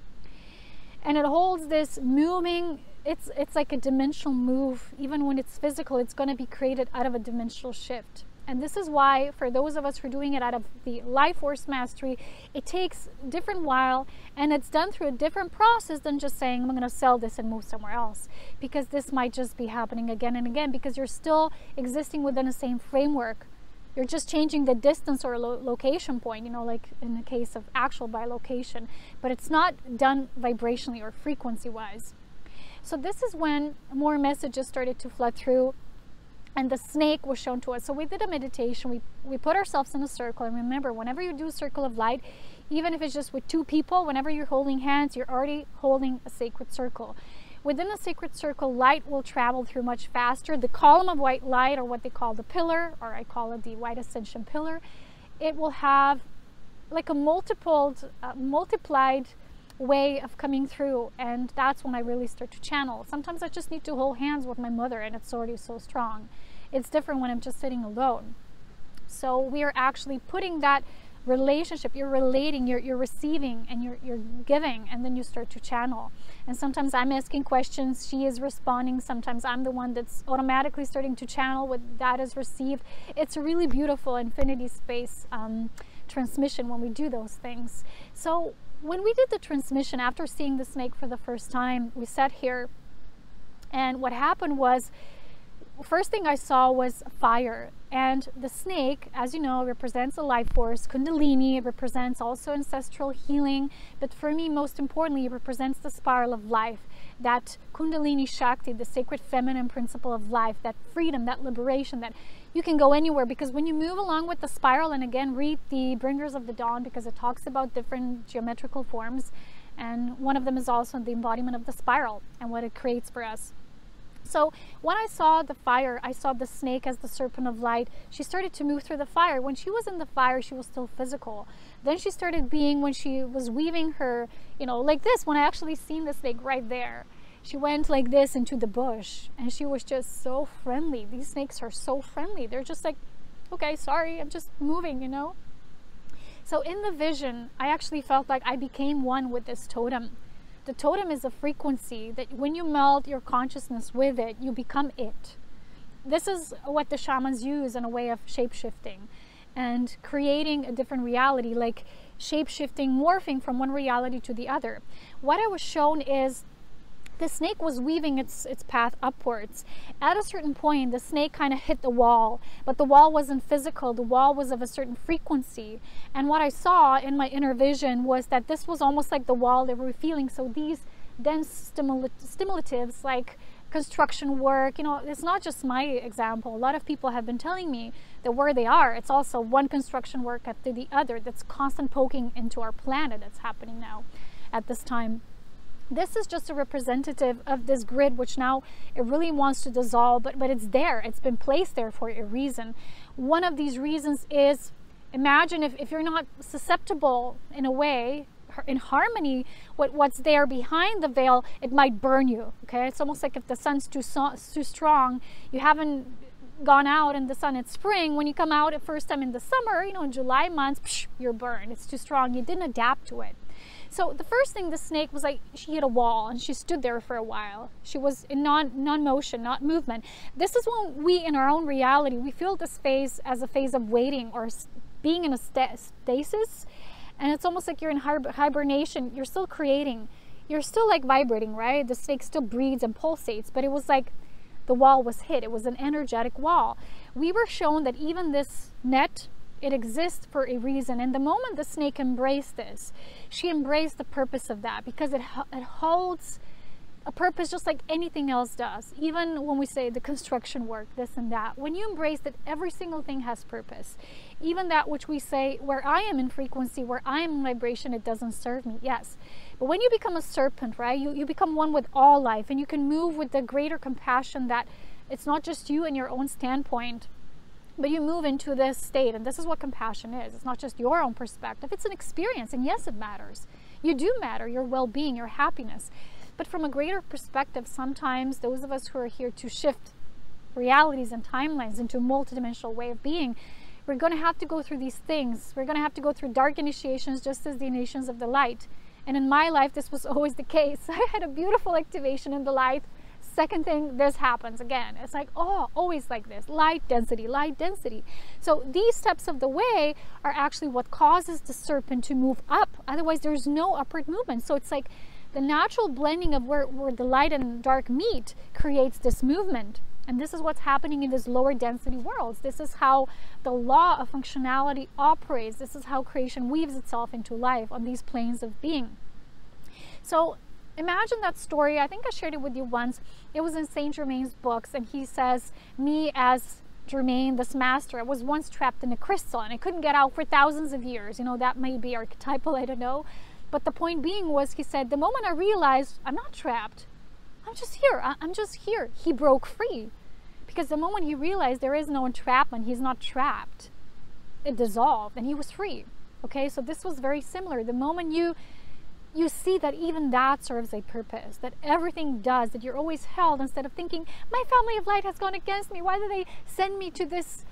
And it holds this moving, it's like a dimensional move. Even when it's physical, it's going to be created out of a dimensional shift. And this is why, for those of us who are doing it out of the life force mastery, it takes a different while, and it's done through a different process than just saying, I'm going to sell this and move somewhere else. Because this might just be happening again and again, because you're still existing within the same framework. You're just changing the distance or location point, you know, like in the case of actual bilocation. But it's not done vibrationally or frequency-wise. So this is when more messages started to flood through, and the snake was shown to us. So we did a meditation. We put ourselves in a circle. And remember, whenever you do a circle of light, even if it's just with two people, whenever you're holding hands, you're already holding a sacred circle. Within a sacred circle, light will travel through much faster. The column of white light, or what they call the pillar, or I call it the white ascension pillar, it will have like a multiplied way of coming through, and that's when I really start to channel. Sometimes I just need to hold hands with my mother and it's already so strong. It's different when I'm just sitting alone. So we are actually putting that relationship, you're relating, you're receiving, and you're giving, and then you start to channel. And sometimes I'm asking questions, she is responding. Sometimes I'm the one that's automatically starting to channel what that is received. It's a really beautiful infinity space transmission when we do those things. So when we did the transmission, after seeing the snake for the first time, we sat here, and what happened was, first thing I saw was fire. And the snake, as you know, represents a life force. Kundalini, it represents also ancestral healing. But for me, most importantly, it represents the spiral of life. That Kundalini Shakti, the sacred feminine principle of life, that freedom, that liberation, that you can go anywhere. Because when you move along with the spiral, and again, read the Bringers of the Dawn, because it talks about different geometrical forms. And one of them is also the embodiment of the spiral and what it creates for us. So when I saw the fire, I saw the snake as the serpent of light. She started to move through the fire. When she was in the fire, she was still physical. Then she started being, when she was weaving her, you know, like this, when I actually seen the snake right there. She went like this into the bush, and she was just so friendly. These snakes are so friendly. They're just like, okay, sorry, I'm just moving, you know. So in the vision, I actually felt like I became one with this totem. The totem is a frequency that when you meld your consciousness with it, you become it. This is what the shamans use in a way of shape-shifting and creating a different reality, like shape-shifting, morphing from one reality to the other. What I was shown is the snake was weaving its path upwards. At a certain point, the snake kind of hit the wall, but the wall wasn't physical. The wall was of a certain frequency. And what I saw in my inner vision was that this was almost like the wall they were feeling. So these dense stimulatives like construction work, you know, it's not just my example. A lot of people have been telling me that where they are, it's also one construction work after the other that's constant poking into our planet that's happening now at this time. This is just a representative of this grid, which now it really wants to dissolve, but it's there. It's been placed there for a reason. One of these reasons is, imagine if you're not susceptible in a way, in harmony with what's there behind the veil, it might burn you. Okay, it's almost like if the sun's too strong, you haven't gone out in the sun at spring. When you come out at first time in the summer, you know, in July months, you're burned. It's too strong. You didn't adapt to it. So the first thing, the snake was like, she hit a wall and she stood there for a while. She was in non-motion, not movement. This is when we, in our own reality, we feel this phase as a phase of waiting or being in a stasis. And it's almost like you're in hibernation. You're still creating. You're still like vibrating, right? The snake still breathes and pulsates, but it was like the wall was hit. It was an energetic wall. We were shown that even this net, it exists for a reason. And the moment the snake embraced this, she embraced the purpose of that, because it holds a purpose just like anything else does. Even when we say the construction work, this and that, when you embrace that every single thing has purpose, even that which we say, where I am in frequency, where I am in vibration, it doesn't serve me. Yes. But when you become a serpent, right, you become one with all life, and you can move with the greater compassion that it's not just you and your own standpoint, but you move into this state. And this is what compassion is. It's not just your own perspective. It's an experience. And yes, it matters. You do matter, your well-being, your happiness. But from a greater perspective, sometimes those of us who are here to shift realities and timelines into a multidimensional way of being, we're going to have to go through these things. We're going to have to go through dark initiations just as the initiations of the light. And in my life, this was always the case. I had a beautiful activation in the light. Second thing, this happens again. It's like, oh, always like this. Light density, light density. So these steps of the way are actually what causes the serpent to move up. Otherwise, there's no upward movement. So it's like the natural blending of where the light and dark meet creates this movement. And this is what's happening in these lower density worlds. This is how the law of functionality operates. This is how creation weaves itself into life on these planes of being. So imagine that story. I think I shared it with you once. It was in Saint Germain's books, and he says, me as Germain, this master, I was once trapped in a crystal and I couldn't get out for thousands of years. You know, that may be archetypal, I don't know. But the point being was, he said, the moment I realized I'm not trapped, I'm just here. I'm just here. He broke free. Because the moment he realized there is no entrapment, he's not trapped, it dissolved and he was free. Okay, so this was very similar. The moment you see that even that serves a purpose, that everything does, that you're always held, instead of thinking, my family of light has gone against me. Why do they send me to this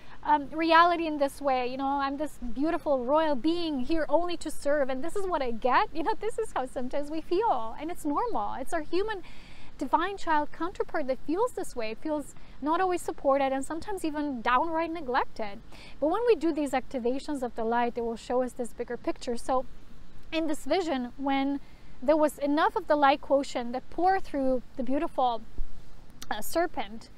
reality in this way? You know, I'm this beautiful royal being here only to serve, and this is what I get. You know, this is how sometimes we feel, and it's normal. It's our human divine child counterpart that feels this way. It feels not always supported and sometimes even downright neglected. But when we do these activations of the light, it will show us this bigger picture. So in this vision, when there was enough of the light quotient that poured through the beautiful serpent,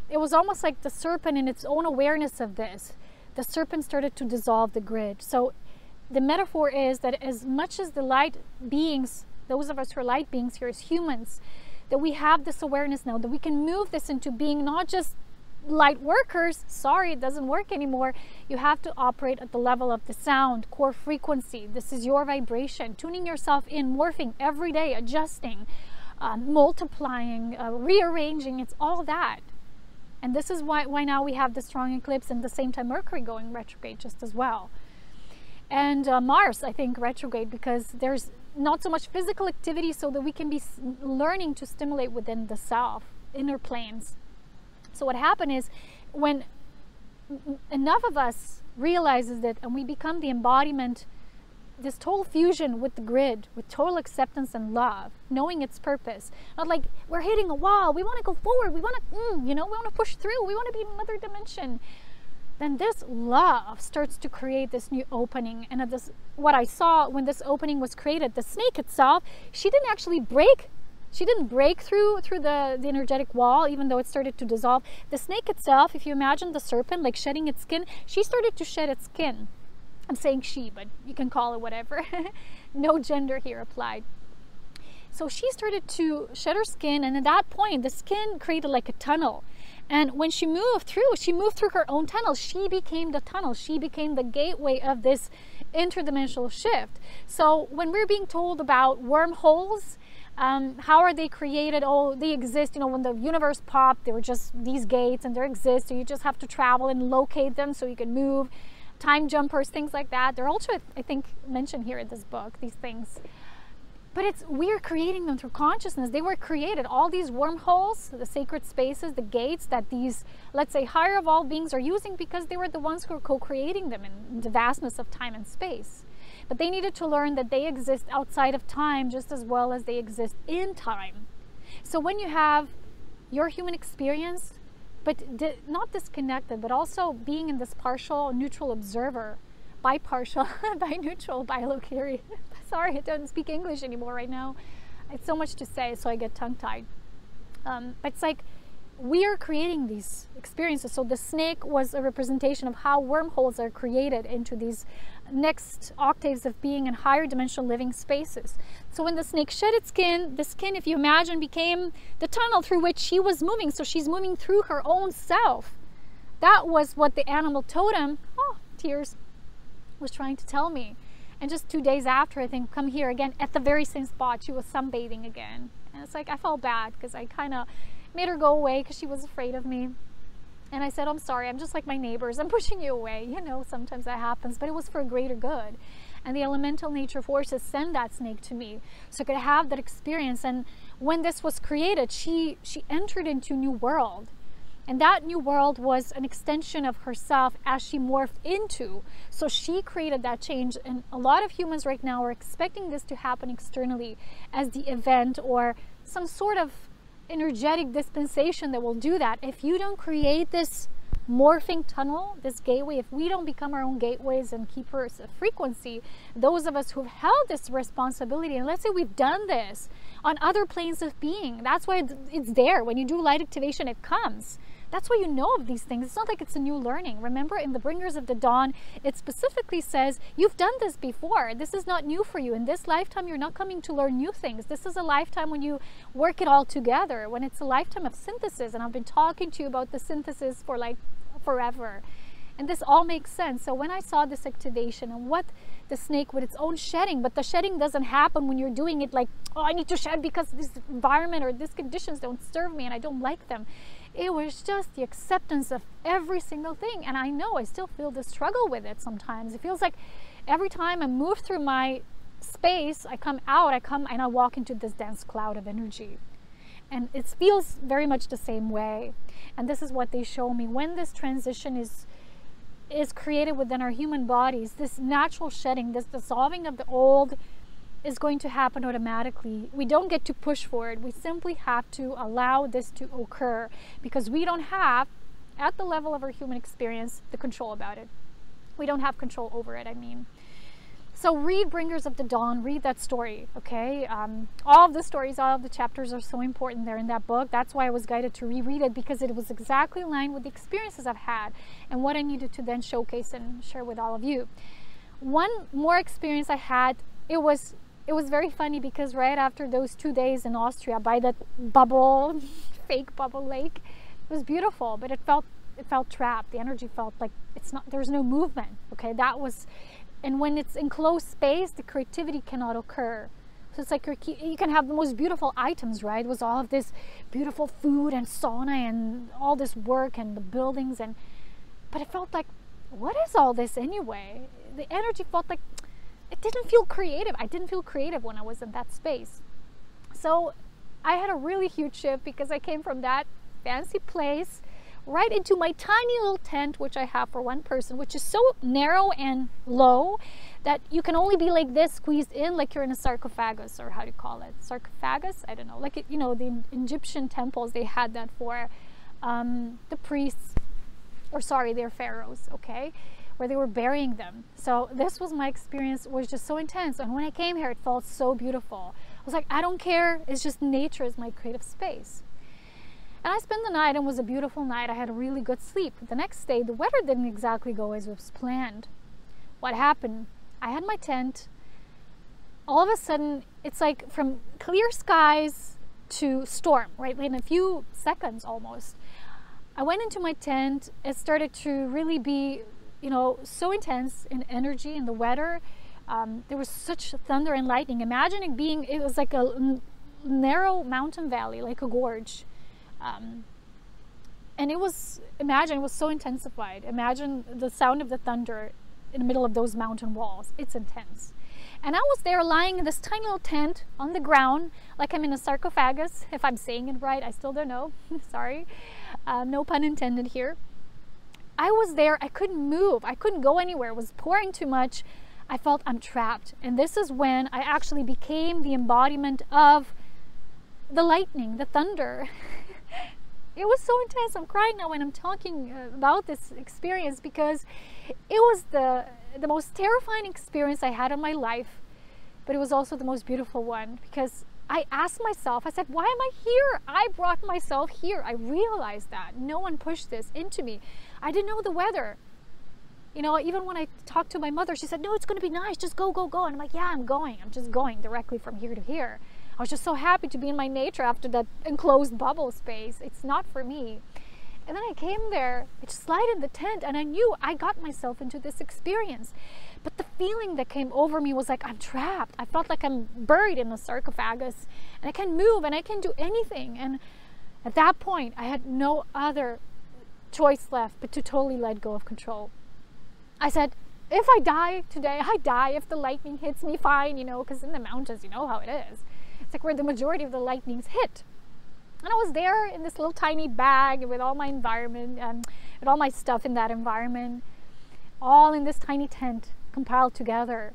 it was almost like the serpent, in its own awareness of this, the serpent started to dissolve the grid. So the metaphor is that as much as the light beings, those of us who are light beings here as humans, that we have this awareness now, that we can move this into being not just light workers. Sorry, it doesn't work anymore. You have to operate at the level of the sound, core frequency. This is your vibration. Tuning yourself in, morphing every day, adjusting, multiplying, rearranging. It's all that. And this is why now we have the strong eclipse, and at the same time Mercury going retrograde just as well. And Mars, I think, retrograde, because there's not so much physical activity, so that we can be learning to stimulate within the self, inner planes. So what happened is, when enough of us realizes it and we become the embodiment, this total fusion with the grid, with total acceptance and love, knowing its purpose, not like we're hitting a wall, we want to go forward, we want to, we want to push through, we want to be in another dimension. Then this love starts to create this new opening. And what I saw when this opening was created, the snake itself, she didn't actually break. She didn't break through the energetic wall, even though it started to dissolve. The snake itself, if you imagine the serpent like shedding its skin, she started to shed its skin. I'm saying she, but you can call it whatever. No gender here applied. So she started to shed her skin, and at that point the skin created like a tunnel. And when she moved through her own tunnel. She became the tunnel. She became the gateway of this interdimensional shift. So when we're being told about wormholes, how are they created? Oh, they exist. You know, when the universe popped, there were just these gates and they exist. So you just have to travel and locate them so you can move. Time jumpers, things like that. They're also, I think, mentioned here in this book, these things. But we're creating them through consciousness. They were created. All these wormholes, the sacred spaces, the gates that these, let's say, higher evolved beings are using because they were the ones who were co-creating them in the vastness of time and space. But they needed to learn that they exist outside of time just as well as they exist in time. So when you have your human experience, but not disconnected, but also being in this partial, neutral observer, bipartial, bi-neutral, bilocary. Sorry, I don't speak English anymore right now. It's so much to say, so I get tongue-tied. But it's like we are creating these experiences. So the snake was a representation of how wormholes are created into these next octaves of being in higher dimensional living spaces. So when the snake shed its skin, the skin, if you imagine, became the tunnel through which she was moving. So she's moving through her own self. That was what the animal totem, oh, tears, was trying to tell me. And just 2 days after, I think, come here again at the very same spot, she was sunbathing again. And it's like, I felt bad because I kind of made her go away because she was afraid of me. And I said, I'm sorry, I'm just like my neighbors. I'm pushing you away. You know, sometimes that happens, but it was for a greater good. And the elemental nature forces send that snake to me so I could have that experience. And when this was created, she entered into a new world. And that new world was an extension of herself as she morphed into. So she created that change. And a lot of humans right now are expecting this to happen externally as the event or some sort of energetic dispensation that will do that. If you don't create this morphing tunnel, this gateway, if we don't become our own gateways and keepers of frequency, those of us who've held this responsibility, and let's say we've done this on other planes of being, that's why it's there. When you do light activation, it comes. That's why you know of these things. It's not like it's a new learning. Remember, in the Bringers of the Dawn, it specifically says, you've done this before. This is not new for you. In this lifetime, you're not coming to learn new things. This is a lifetime when you work it all together, when it's a lifetime of synthesis. And I've been talking to you about the synthesis for like forever. And this all makes sense. So when I saw this activation and what the snake with its own shedding, but the shedding doesn't happen when you're doing it like, oh, I need to shed because this environment or these conditions don't serve me and I don't like them. It was just the acceptance of every single thing. And I know I still feel the struggle with it sometimes. It feels like every time I move through my space, I come out, and I walk into this dense cloud of energy. And it feels very much the same way. And this is what they show me. When this transition is created within our human bodies, this natural shedding, this dissolving of the old is going to happen automatically. We don't get to push for it. We simply have to allow this to occur because we don't have, at the level of our human experience, the control about it. We don't have control over it, I mean. So read Bringers of the Dawn, read that story, okay? All of the stories, all of the chapters are so important there in that book. That's why I was guided to reread it, because it was exactly aligned with the experiences I've had and what I needed to then showcase and share with all of you. One more experience I had, it was very funny because right after those 2 days in Austria by that bubble, fake bubble lake, it was beautiful, but it felt trapped. The energy felt like there's no movement, okay? That was. And when it's enclosed space, the creativity cannot occur. So it's like you can have the most beautiful items, right? It was all of this beautiful food and sauna and all this work and the buildings, but it felt like, what is all this anyway? The energy felt like it didn't feel creative. I didn't feel creative when I was in that space. So I had a really huge shift because I came from that fancy place right into my tiny little tent, which I have for one person, which is so narrow and low that you can only be like this, squeezed in, like you're in a sarcophagus, or how do you call it? Sarcophagus? I don't know. Like, you know, the Egyptian temples, they had that for the priests, or sorry, their pharaohs, okay? Where they were burying them. So this was my experience, was just so intense. And when I came here, it felt so beautiful. was like, I don't care. It's just nature is my creative space. And I spent the night, and it was a beautiful night. I had a really good sleep. The next day, the weather didn't exactly go as was planned. What happened? I had my tent. All of a sudden, it's like from clear skies to storm, right? In a few seconds almost. I went into my tent. It started to really be, you know, so intense in energy in the weather. There was such thunder and lightning. Imagine it being, it was like a narrow mountain valley, like a gorge. And it was, imagine, it was so intensified. Imagine the sound of the thunder in the middle of those mountain walls. It's intense. And I was there lying in this tiny little tent on the ground, like I'm in a sarcophagus, if I'm saying it right. I still don't know. Sorry. No pun intended here. I was there. I couldn't move. I couldn't go anywhere. It was pouring too much. I felt I'm trapped. And this is when I actually became the embodiment of the lightning, the thunder. It was so intense. I'm crying now when I'm talking about this experience, because it was the most terrifying experience I had in my life, but it was also the most beautiful one, because I asked myself, I said, why am I here? I brought myself here. I realized that. No one pushed this into me. I didn't know the weather. You know, even when I talked to my mother, she said, no, it's going to be nice. Just go, go, go. And I'm like, yeah, I'm going. I'm just going directly from here to here. I was just so happy to be in my nature after that enclosed bubble space. It's not for me. And then I came there, I just lighted the tent, and I knew I got myself into this experience. But the feeling that came over me was like, I'm trapped. I felt like I'm buried in a sarcophagus, and I can't move, and I can't do anything. And at that point, I had no other choice left but to totally let go of control. I said, if I die today, I die. If the lightning hits me, fine, you know, because in the mountains, you know how it is. It's like where the majority of the lightnings hit. And I was there in this little tiny bag with all my environment and with all my stuff in that environment, all in this tiny tent compiled together.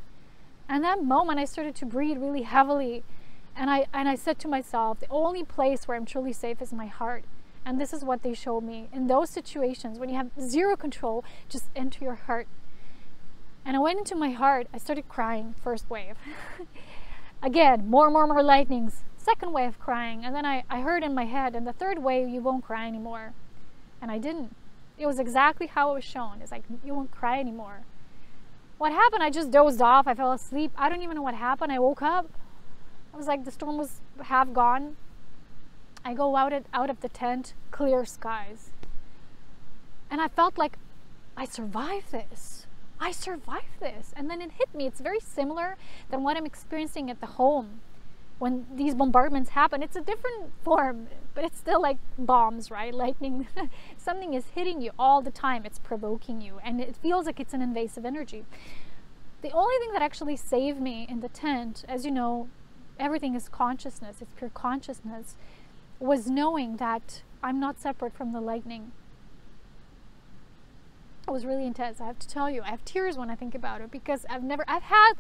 And that moment I started to breathe really heavily, and I said to myself, the only place where I'm truly safe is my heart. And this is what they showed me. In those situations when you have zero control, just enter your heart. And I went into my heart. I started crying, first wave. Again, more lightnings. Second wave crying. And then I heard in my head, and the third wave, you won't cry anymore. And I didn't. It was exactly how it was shown. It's like, you won't cry anymore. What happened? I just dozed off. I fell asleep. I don't even know what happened. I woke up. I was like, the storm was half gone. I go out of the tent, clear skies. And I felt like I survived this. I survived this. And then it hit me. It's very similar than what I'm experiencing at the home. When these bombardments happen, it's a different form, but it's still like bombs, right? Lightning, something is hitting you all the time. It's provoking you, and it feels like it's an invasive energy. The only thing that actually saved me in the tent, as you know, everything is consciousness, it's pure consciousness, was knowing that I'm not separate from the lightning. It was really intense, I have to tell you. I have tears when I think about it, because I've had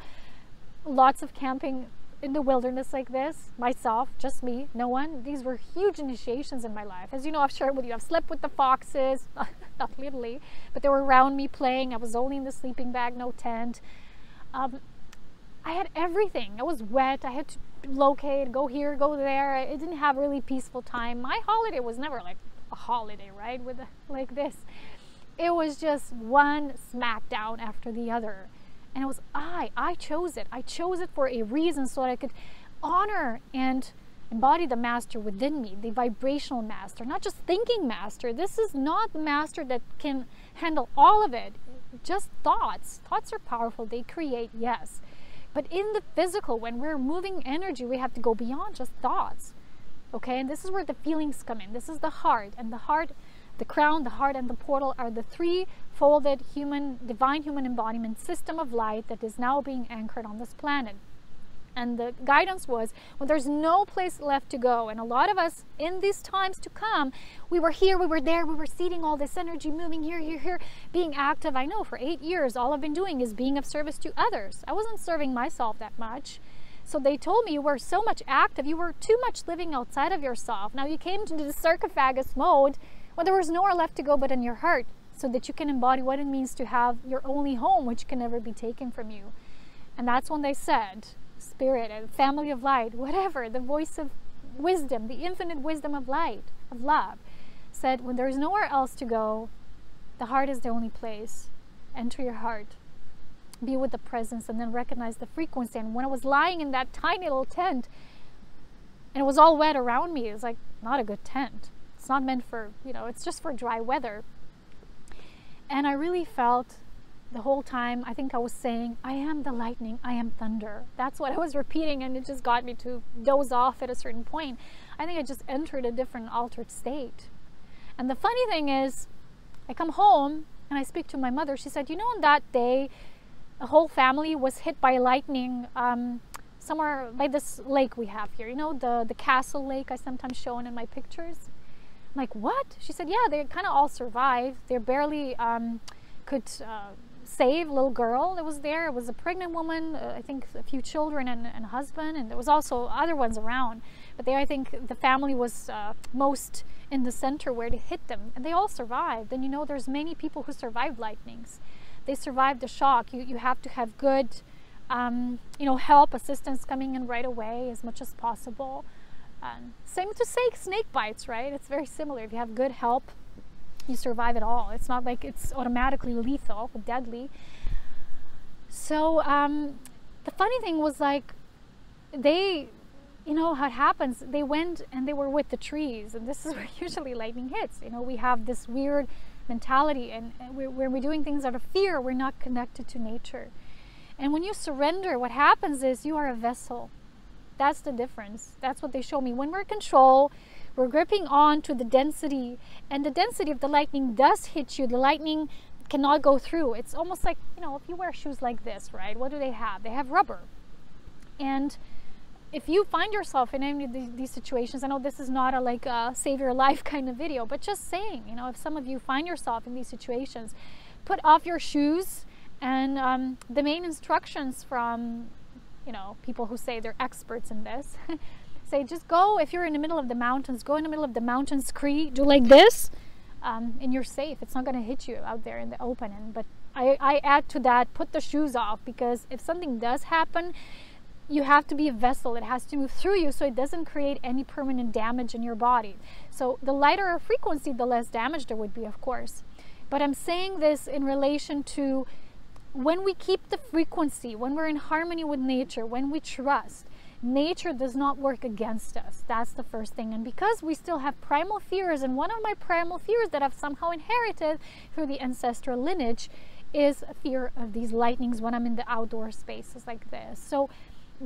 lots of camping in the wilderness like this, myself, just me, no one. These were huge initiations in my life. As you know, I've shared with you, I've slept with the foxes, not literally, but they were around me playing. I was only in the sleeping bag, no tent. I had everything. I was wet. I had to locate, go here, go there. I didn't have really peaceful time. My holiday was never like a holiday, right? Like this. It was just one smackdown after the other. And it was I chose it. I chose it for a reason, so that I could honor and embody the master within me, the vibrational master, not just thinking master. This is not the master that can handle all of it. Just thoughts. Thoughts are powerful. They create, yes. But in the physical, when we're moving energy, we have to go beyond just thoughts. Okay, and this is where the feelings come in. This is the heart, and the heart, the crown, the heart, and the portal are the three-folded divine human embodiment system of light that is now being anchored on this planet. And the guidance was, when there's no place left to go, and a lot of us in these times to come, we were here, we were there, we were seeding all this energy, moving here, being active. I know for 8 years, all I've been doing is being of service to others. I wasn't serving myself that much. So they told me, you were so much active, you were too much living outside of yourself. Now you came into the sarcophagus mode when there was nowhere left to go but in your heart, so that you can embody what it means to have your only home, which can never be taken from you. And that's when they said, spirit, a family of light, whatever, the voice of wisdom, the infinite wisdom of light, of love, said, when there is nowhere else to go, the heart is the only place. Enter your heart, be with the presence, and then recognize the frequency. And when I was lying in that tiny little tent, and it was all wet around me, it was like not a good tent. It's not meant for, you know, it's just for dry weather. And I really felt the whole time, I think I was saying, I am the lightning, I am thunder. That's what I was repeating, and it just got me to doze off at a certain point. I think I just entered a different altered state. And the funny thing is, I come home and I speak to my mother. She said, you know, on that day, a whole family was hit by lightning somewhere by this lake we have here. You know, the castle lake I sometimes show in my pictures. I'm like, what? She said, yeah, they kind of all survived. They barely could save a little girl that was there. It was a pregnant woman, I think a few children and a husband, and there was also other ones around. But there, I think the family was most in the center where it hit them, and they all survived. And you know, there's many people who survived lightnings. They survived the shock. You have to have good, you know, help, assistance coming in right away as much as possible. Same to say snake bites, right? It's very similar. If you have good help, you survive it all. It's not like it's automatically lethal, but deadly. So the funny thing was, like, they, you know how it happens, they went and they were with the trees, and this is where usually lightning hits. You know, we have this weird mentality, and when we're doing things out of fear, we're not connected to nature. And when you surrender, what happens is you are a vessel. That's the difference. That's what they show me. When we're in control, we're gripping on to the density, and the density of the lightning does hit you. The lightning cannot go through. It's almost like, you know, if you wear shoes like this, right? What do they have? They have rubber. And if you find yourself in any of these situations, I know this is not a like a save your life kind of video, but just saying, you know, if some of you find yourself in these situations, put off your shoes. And the main instructions from, you know, people who say they're experts in this, say just go, if you're in the middle of the mountains, go in the middle of the mountains, do like this, and you're safe. It's not going to hit you out there in the open. But I add to that, put the shoes off, because if something does happen, you have to be a vessel. It has to move through you so it doesn't create any permanent damage in your body. So the lighter a frequency, the less damage there would be, of course. But I'm saying this in relation to when we keep the frequency, when we're in harmony with nature, when we trust, nature does not work against us. That's the first thing. And because we still have primal fears, and one of my primal fears that I've somehow inherited through the ancestral lineage is a fear of these lightnings when I'm in the outdoor spaces like this. So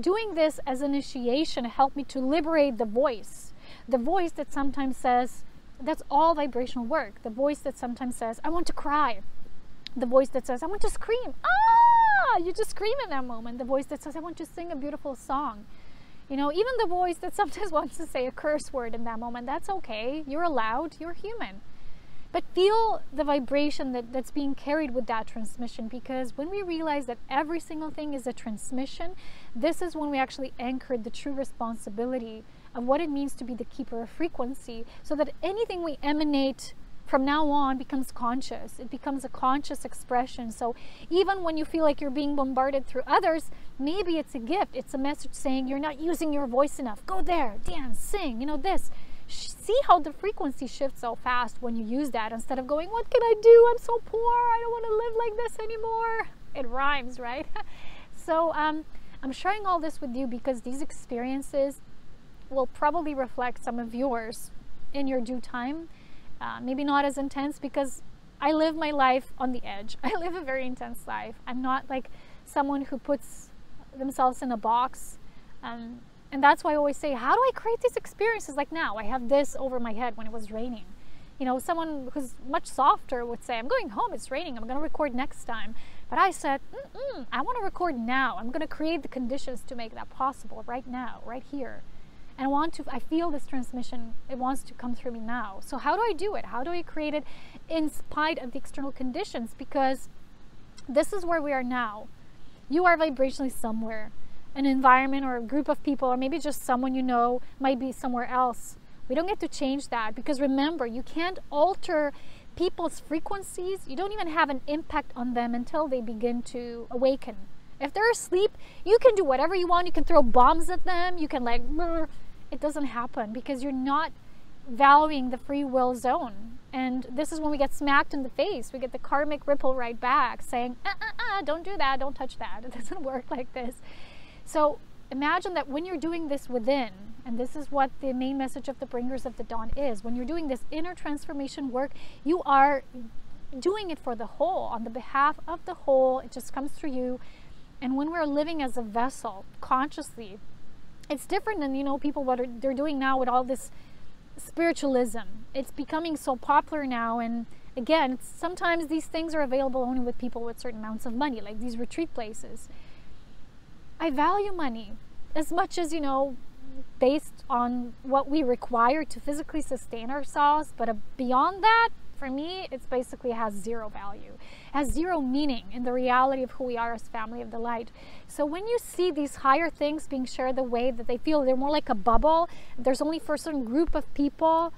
doing this as initiation helped me to liberate the voice that sometimes says, that's all vibrational work. The voice that sometimes says, I want to cry. The voice that says, I want to scream. Ah, you just scream in that moment. The voice that says, I want to sing a beautiful song. You know, even the voice that sometimes wants to say a curse word in that moment, that's okay. You're allowed, you're human. But feel the vibration that's being carried with that transmission, because when we realize that every single thing is a transmission, this is when we actually anchored the true responsibility of what it means to be the keeper of frequency, so that anything we emanate from now on becomes conscious. It becomes a conscious expression. So even when you feel like you're being bombarded through others, maybe it's a gift. It's a message saying you're not using your voice enough. Go there, dance, sing, you know, this. See how the frequency shifts so fast when you use that, instead of going, what can I do? I'm so poor. I don't want to live like this anymore. It rhymes, right? So I'm sharing all this with you because these experiences will probably reflect some of yours in your due time. Maybe not as intense, because I live my life on the edge. I live a very intense life. I'm not like someone who puts themselves in a box. And that's why I always say, how do I create these experiences? Like now, I have this over my head when it was raining. You know, someone who's much softer would say, I'm going home, it's raining, I'm going to record next time. But I said, I want to record now. I'm going to create the conditions to make that possible right now, right here. And I feel this transmission, it wants to come through me now. So how do I do it? How do I create it in spite of the external conditions? Because this is where we are now. You are vibrationally somewhere. An environment or a group of people, or maybe just someone you know might be somewhere else. We don't get to change that, because remember, you can't alter people's frequencies. You don't even have an impact on them until they begin to awaken. If they're asleep, you can do whatever you want. You can throw bombs at them. You can like, it doesn't happen because you're not valuing the free will zone. And this is when we get smacked in the face. We get the karmic ripple right back saying, don't do that, don't touch that. It doesn't work like this. So imagine that when you're doing this within, and this is what the main message of the Bringers of the Dawn is, when you're doing this inner transformation work, you are doing it for the whole, on the behalf of the whole. It just comes through you. And when we're living as a vessel consciously, it's different than, you know, people what they're doing now with all this spiritualism. It's becoming so popular now, and again, sometimes these things are available only with people with certain amounts of money, like these retreat places. I value money as much as, you know, based on what we require to physically sustain ourselves, but beyond that, for me, it's basically has zero value, has zero meaning in the reality of who we are as family of the light. So when you see these higher things being shared the way that they feel, they're more like a bubble, there's only for a certain group of people,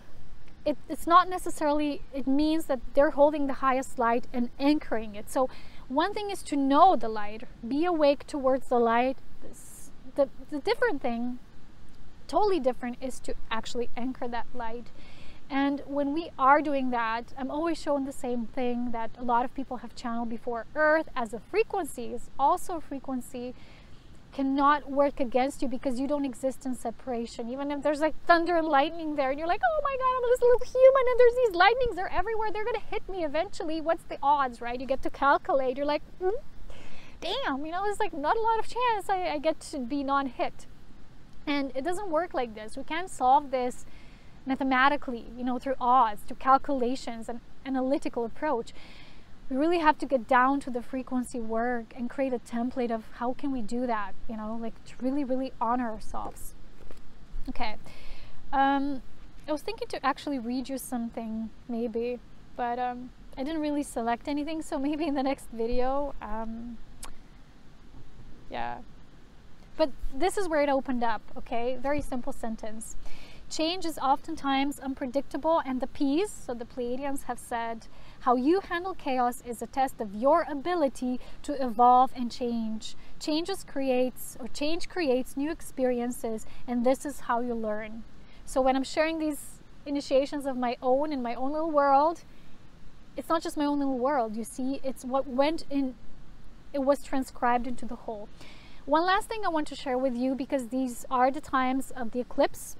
it's not necessarily, it means that they're holding the highest light and anchoring it. So one thing is to know the light, be awake towards the light. The different thing, totally different, is to actually anchor that light. And when we are doing that, I'm always showing the same thing that a lot of people have channeled before. Earth as a frequency is also a frequency, cannot work against you because you don't exist in separation. Even if there's like thunder and lightning there and you're like, oh my God, I'm this little human and there's these lightnings, they're everywhere, they're gonna hit me eventually. What's the odds, right? You get to calculate. You're like, damn, you know, it's like not a lot of chance I get to be non-hit. And it doesn't work like this. We can't solve this mathematically, you know, through odds, through calculations and analytical approach. We really have to get down to the frequency work and create a template of how can we do that, you know, like to really, really honor ourselves. Okay. I was thinking to actually read you something maybe, but I didn't really select anything, so maybe in the next video, yeah. But this is where it opened up, okay? Very simple sentence. Change is oftentimes unpredictable, and the P's, so the Pleiadians, have said, how you handle chaos is a test of your ability to evolve and change. Change creates new experiences, and this is how you learn. So when I'm sharing these initiations of my own in my own little world, it's not just my own little world, you see, it's what went in, it was transcribed into the whole. One last thing I want to share with you, because these are the times of the eclipse.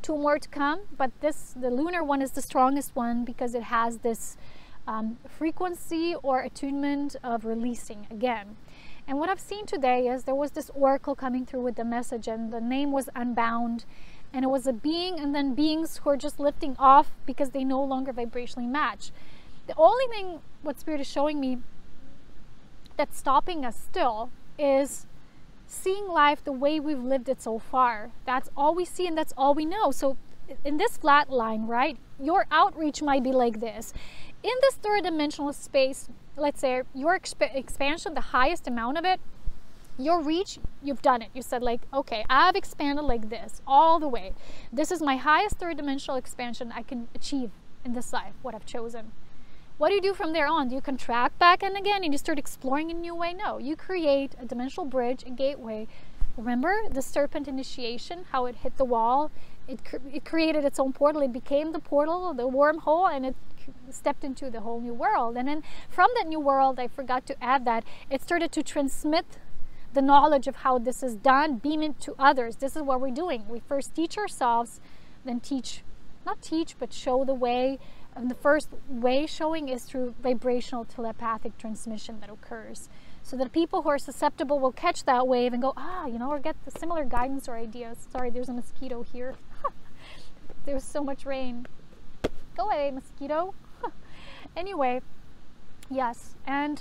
2 more to come, but the lunar one is the strongest one because it has this frequency or attunement of releasing again. And what I've seen today is there was this oracle coming through with the message, and the name was Unbound, and it was a being, and then beings who are just lifting off because they no longer vibrationally match. The only thing what Spirit is showing me that's stopping us still is seeing life the way we've lived it so far. That's all we see and that's all we know. So in this flat line, right, your outreach might be like this. In this third dimensional space, let's say your expansion, the highest amount of it, your reach, you've done it. You said like, okay, I've expanded like this all the way. This is my highest third dimensional expansion I can achieve in this life, what I've chosen. What do you do from there on? Do you contract back and again and you start exploring a new way? No, you create a dimensional bridge, a gateway. Remember the serpent initiation, how it hit the wall? It created its own portal. It became the portal, the wormhole, and it stepped into the whole new world. And then from that new world, I forgot to add that, it started to transmit the knowledge of how this is done, beam it to others. This is what we're doing. We first teach ourselves, then teach, not teach, but show the way. And the first way showing is through vibrational telepathic transmission that occurs. So that people who are susceptible will catch that wave and go, you know, or get the similar guidance or ideas. Sorry, there's a mosquito here. There's so much rain. Go away, mosquito. Anyway, yes. And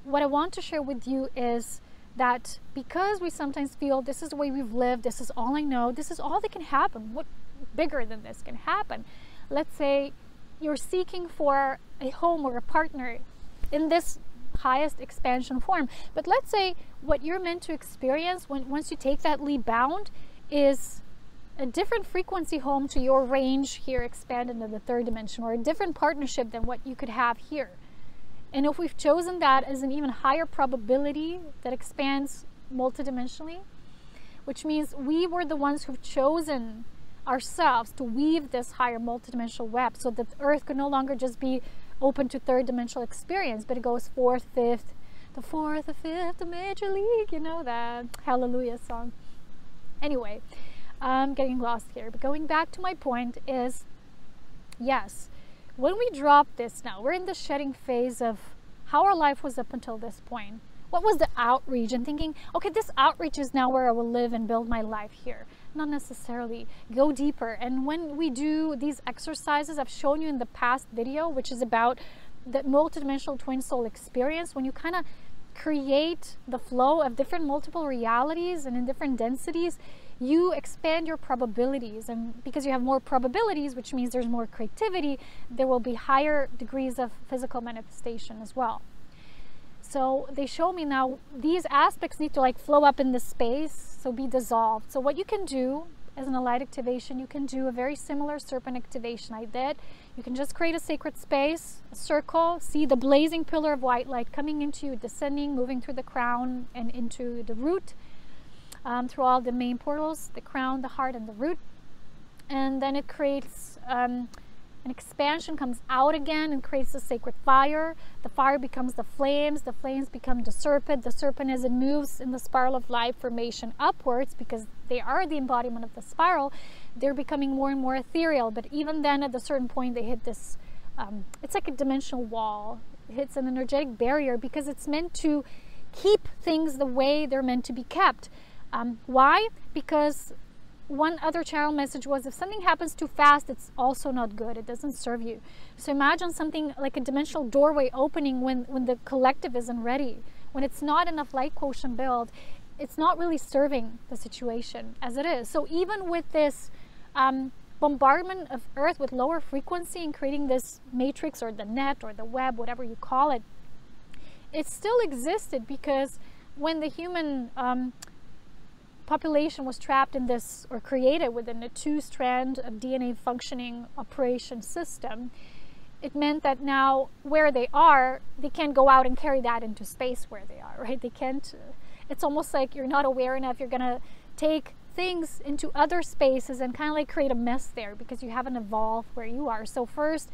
what I want to share with you is that because we sometimes feel this is the way we've lived, this is all I know, this is all that can happen. What bigger than this can happen? Let's say you're seeking for a home or a partner in this highest expansion form. But let's say what you're meant to experience once you take that leap bound is a different frequency home to your range here expanded into the third dimension, or a different partnership than what you could have here. And if we've chosen that as an even higher probability that expands multidimensionally, which means we were the ones who've chosen ourselves to weave this higher multidimensional web, so that the Earth could no longer just be open to third dimensional experience, but it goes fourth, fifth, the fourth, the fifth, the major league, you know, that Hallelujah song. Anyway, I'm getting lost here, but going back to my point is, yes, when we drop this now, we're in the shedding phase of how our life was up until this point. What was the outreach? And thinking, okay, this outreach is now where I will live and build my life here. Not necessarily. Go deeper. And when we do these exercises, I've shown you in the past video, which is about the multidimensional twin soul experience, when you kind of create the flow of different multiple realities and in different densities, you expand your probabilities. And because you have more probabilities, which means there's more creativity, there will be higher degrees of physical manifestation as well. So they show me now these aspects need to like flow up in the space, so be dissolved. So what you can do as an light activation, you can do a very similar serpent activation I did. You can just create a sacred space, a circle, see the blazing pillar of white light coming into you, descending, moving through the crown and into the root, through all the main portals, the crown, the heart, and the root. And then it creates an expansion, comes out again and creates a sacred fire. The fire becomes the flames become the serpent as it moves in the spiral of life formation upwards, because they are the embodiment of the spiral. They're becoming more and more ethereal, but even then at a certain point they hit this, it's like a dimensional wall. It hits an energetic barrier because it's meant to keep things the way they're meant to be kept. Why? Because one other channel message was, if something happens too fast, it's also not good. It doesn't serve you. So imagine something like a dimensional doorway opening when the collective isn't ready. When it's not enough light quotient build, it's not really serving the situation as it is. So even with this bombardment of Earth with lower frequency and creating this matrix or the net or the web, whatever you call it, it still existed, because when the human population was trapped in this, or created within a two-strand of DNA functioning operation system, it meant that now where they are, they can't go out and carry that into space where they are, right? They can't, it's almost like you're not aware enough, you're gonna take things into other spaces and kind of like create a mess there because you haven't evolved where you are. So first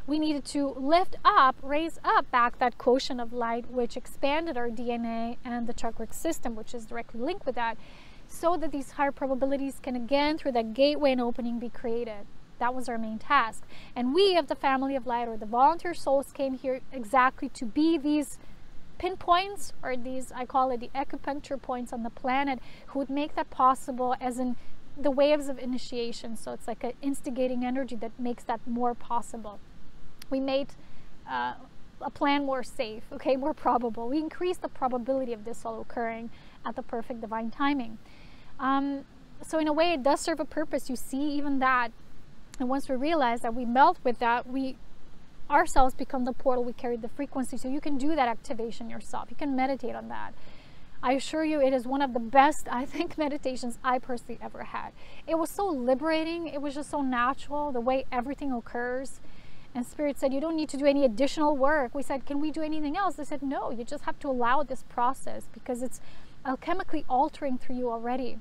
we needed to lift up, raise up back that quotient of light, which expanded our DNA and the chakric system, which is directly linked with that, so that these higher probabilities can again, through that gateway and opening, be created. That was our main task. And we of the family of light, or the volunteer souls, came here exactly to be these pinpoints, or these, I call it the acupuncture points on the planet, who would make that possible, as in the waves of initiation. So it's like an instigating energy that makes that more possible. We made a plan more safe, okay, more probable. We increased the probability of this all occurring at the perfect divine timing. So in a way it does serve a purpose. You see even that, and once we realize that we melt with that, we ourselves become the portal, we carry the frequency. So you can do that activation yourself, you can meditate on that. I assure you it is one of the best, I think, meditations I personally ever had. It was so liberating, it was just so natural, the way everything occurs. And Spirit said, you don't need to do any additional work. We said, can we do anything else? They said, no, you just have to allow this process, because it's alchemically altering through you already.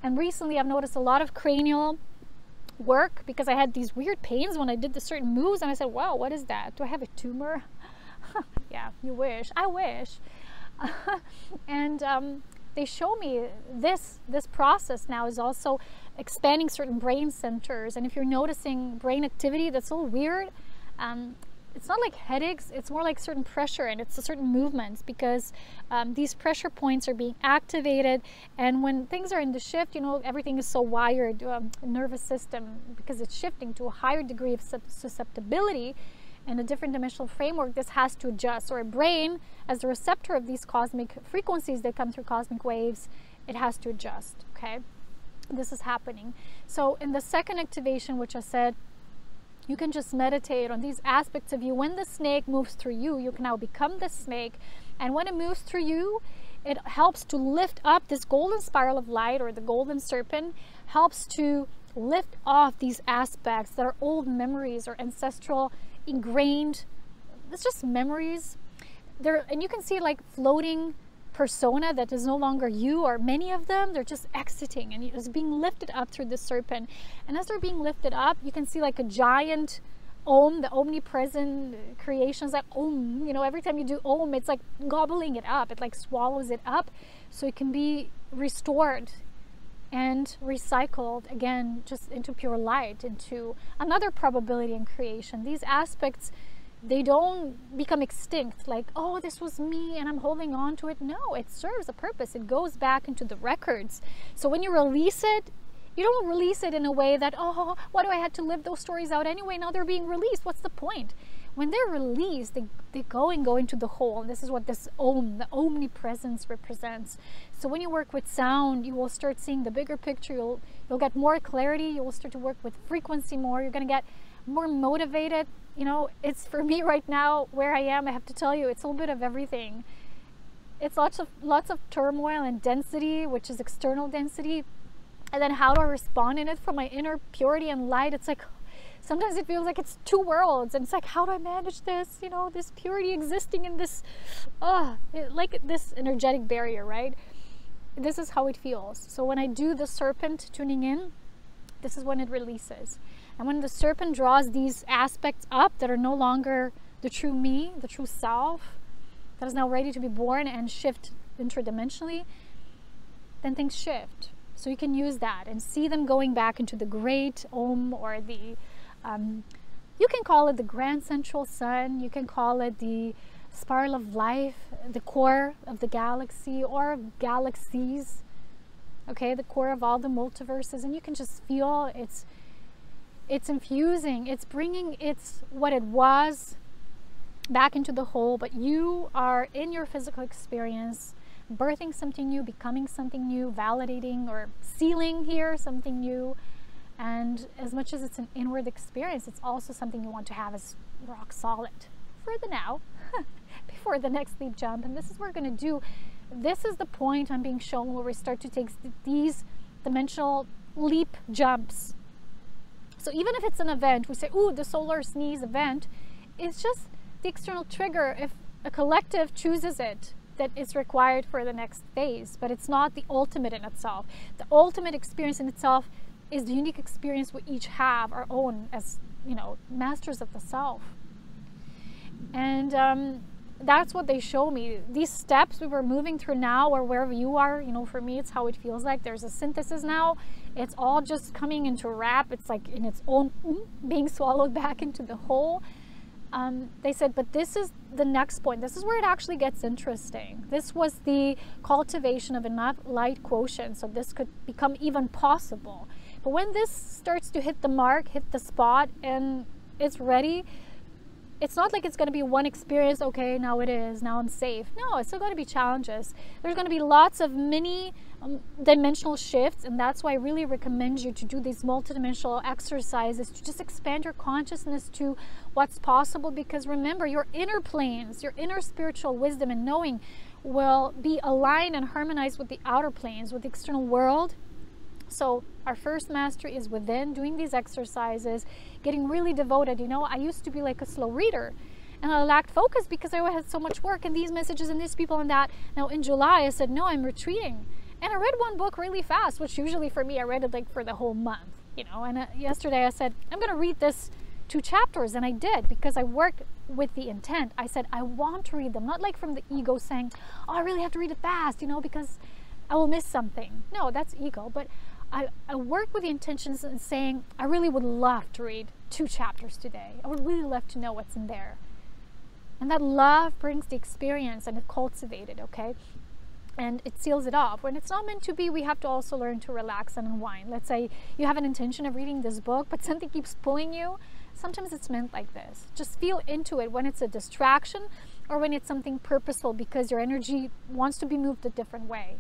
And recently I've noticed a lot of cranial work, because I had these weird pains when I did the certain moves, and I said, wow, what is that? Do I have a tumor? Yeah, you wish. I wish. And they show me this process now is also expanding certain brain centers. And if you're noticing brain activity that's a little weird, it's not like headaches, it's more like certain pressure, and it's a certain movements, because these pressure points are being activated. And when things are in the shift, you know, everything is so wired, nervous system, because it's shifting to a higher degree of susceptibility and a different dimensional framework, this has to adjust. Or a brain, as the receptor of these cosmic frequencies that come through cosmic waves, it has to adjust, okay? This is happening. So in the second activation, which I said, you can just meditate on these aspects of you. When the snake moves through you, you can now become the snake. And when it moves through you, it helps to lift up this golden spiral of light, or the golden serpent, helps to lift off these aspects that are old memories or ancestral ingrained, it's just memories there, and you can see like floating persona that is no longer you, or many of them, they're just exiting and it's being lifted up through the serpent. And as they're being lifted up, you can see like a giant Om, the omnipresent creations, like Om, you know, every time you do Om, it's like gobbling it up, it like swallows it up, so it can be restored and recycled again, just into pure light, into another probability in creation. These aspects, they don't become extinct, like, oh, this was me and I'm holding on to it. No, it serves a purpose. It goes back into the records. So when you release it, you don't release it in a way that, oh, why do I have to live those stories out anyway? Now they're being released. What's the point? When they're released, they go into the whole. And this is what this Om, the omnipresence, represents. So when you work with sound, you will start seeing the bigger picture. You'll get more clarity. You will start to work with frequency more. You're going to get more motivated. You know, it's, for me right now, where I am, I have to tell you, it's a little bit of everything. It's lots of turmoil and density, which is external density. And then how do I respond in it from my inner purity and light? It's like, sometimes it feels like it's two worlds. And it's like, how do I manage this? You know, this purity existing in this, like this energetic barrier, right? This is how it feels. So when I do the serpent tuning in, this is when it releases. And when the serpent draws these aspects up that are no longer the true me, the true self, that is now ready to be born and shift interdimensionally, then things shift. So you can use that and see them going back into the great Om, or the, you can call it the grand central sun, you can call it the spiral of life, the core of the galaxy or galaxies, okay, the core of all the multiverses. And you can just feel it's infusing, it's bringing what it was back into the whole, but you are in your physical experience birthing something new, becoming something new, validating or sealing here something new. And as much as it's an inward experience, it's also something you want to have as rock solid for the now before the next leap jump. And this is what we're going to do. This is the point I'm being shown where we start to take these dimensional leap jumps. So even if it's an event, we say, ooh, the solar sneeze event, it's just the external trigger if a collective chooses it, that is required for the next phase, but it's not the ultimate in itself. The ultimate experience in itself is the unique experience we each have, our own, as, you know, masters of the self. And that's what they show me. These steps we were moving through now, or wherever you are, you know, for me, it's how it feels like. There's a synthesis now. It's all just coming into wrap. It's like in its own being swallowed back into the whole. They said, but this is the next point. This is where it actually gets interesting. This was the cultivation of enough light quotient, so this could become even possible. But when this starts to hit the mark, hit the spot, and it's ready, it's not like it's going to be one experience, okay, now it is, now I'm safe. No, it's still going to be challenges. There's going to be lots of mini dimensional shifts, and that's why I really recommend you to do these multidimensional exercises to just expand your consciousness to what's possible. Because remember, your inner planes, your inner spiritual wisdom and knowing will be aligned and harmonized with the outer planes, with the external world. So our first mastery is within, doing these exercises, getting really devoted. You know, I used to be like a slow reader, and I lacked focus because I had so much work and these messages and these people and that. Now in July, I said, no, I'm retreating. And I read one book really fast, which usually for me, I read it like for the whole month, you know. And yesterday I said, I'm going to read this 2 chapters. And I did, because I worked with the intent. I said, I want to read them, not like from the ego saying, oh, I really have to read it fast, you know, because I will miss something. No, that's ego. But I work with the intentions and saying, I really would love to read 2 chapters today. I would really love to know what's in there. And that love brings the experience, and it cultivates it, okay? And it seals it off. When it's not meant to be, we have to also learn to relax and unwind. Let's say you have an intention of reading this book, but something keeps pulling you. Sometimes it's meant like this. Just feel into it when it's a distraction or when it's something purposeful, because your energy wants to be moved a different way.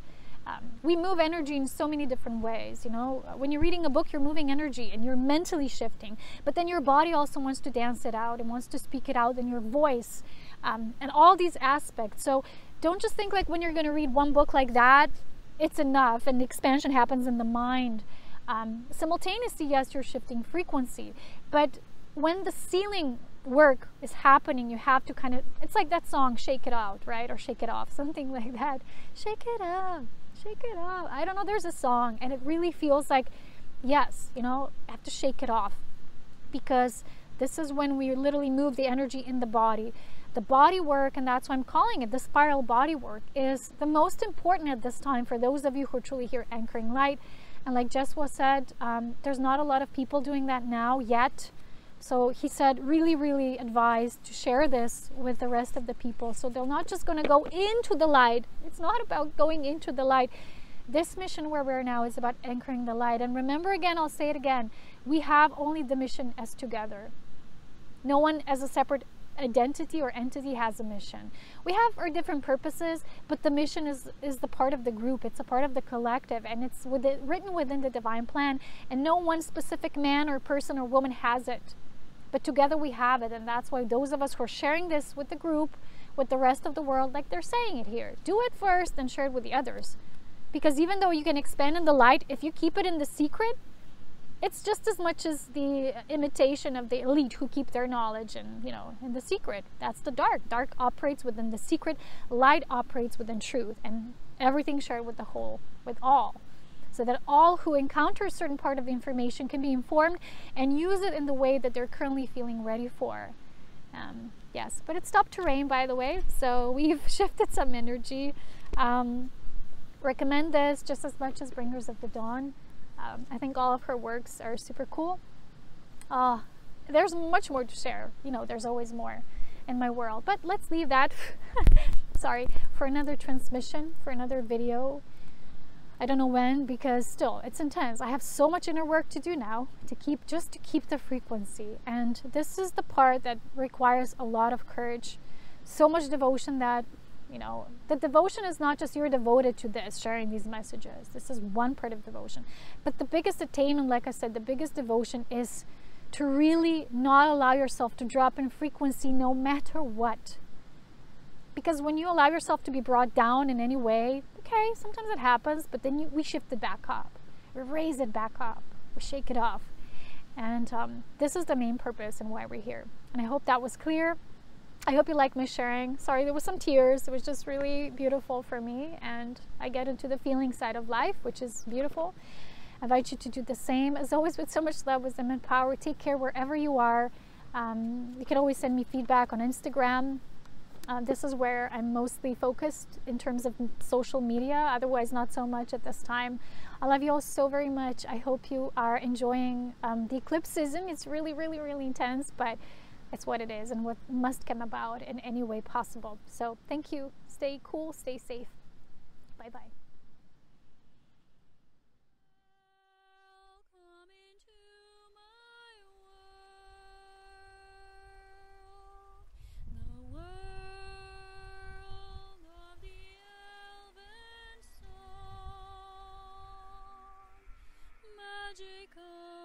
We move energy in so many different ways, you know. When you're reading a book, you're moving energy and you're mentally shifting, but then your body also wants to dance it out and wants to speak it out in your voice, and all these aspects. So don't just think like when you're going to read one book like that, it's enough and the expansion happens in the mind. Simultaneously, yes, you're shifting frequency, but when the sealing work is happening, you have to kind of, it's like that song, Shake It Out, right? Or Shake It Off, something like that. Shake it up, shake it off. I don't know, there's a song, and it really feels like, yes, you know, I have to shake it off, because this is when we literally move the energy in the body. The body work, and that's why I'm calling it the spiral body work, is the most important at this time for those of you who are truly here anchoring light. And like Jesua said, there's not a lot of people doing that now yet. So he said, really, really advised to share this with the rest of the people. So they're not just going to go into the light. It's not about going into the light. This mission where we're now is about anchoring the light. And remember, again, I'll say it again, we have only the mission as together. No one as a separate identity or entity has a mission. We have our different purposes, but the mission is the part of the group. It's a part of the collective, and it's written within the divine plan, and no one specific man or person or woman has it, but together we have it. And that's why those of us who are sharing this with the group, with the rest of the world, like they're saying it here, do it first and share it with the others, because even though you can expand in the light, if you keep it in the secret, it's just as much as the imitation of the elite who keep their knowledge and, you know, in the secret. That's the dark. Dark operates within the secret. Light operates within truth, and everything shared with the whole, with all, so that all who encounter a certain part of the information can be informed and use it in the way that they're currently feeling ready for. Yes, but it stopped to rain, by the way, so we've shifted some energy. Recommend this just as much as Bringers of the Dawn. I think all of her works are super cool. There's much more to share. You know, there's always more in my world. But let's leave that, sorry, for another transmission, for another video. I don't know when, because still, it's intense. I have so much inner work to do now to keep the frequency. And this is the part that requires a lot of courage, so much devotion that, you know, the devotion is not just you're devoted to this, sharing these messages. This is one part of devotion. But the biggest attainment, like I said, the biggest devotion is to really not allow yourself to drop in frequency no matter what. Because when you allow yourself to be brought down in any way, okay, sometimes it happens, but then we shift it back up. We raise it back up. We shake it off. And this is the main purpose and why we're here. And I hope that was clear. I hope you liked my sharing. Sorry, there was some tears. It was just really beautiful for me, and I get into the feeling side of life, which is beautiful. I invite you to do the same. As always, with so much love, wisdom, and power. Take care wherever you are. You can always send me feedback on Instagram. This is where I'm mostly focused in terms of social media. Otherwise, not so much at this time. I love you all so very much. I hope you are enjoying the eclipse season. It's really, really, really intense, but it's what it is and what must come about in any way possible. So thank you. Stay cool, stay safe. Bye-bye. Magical.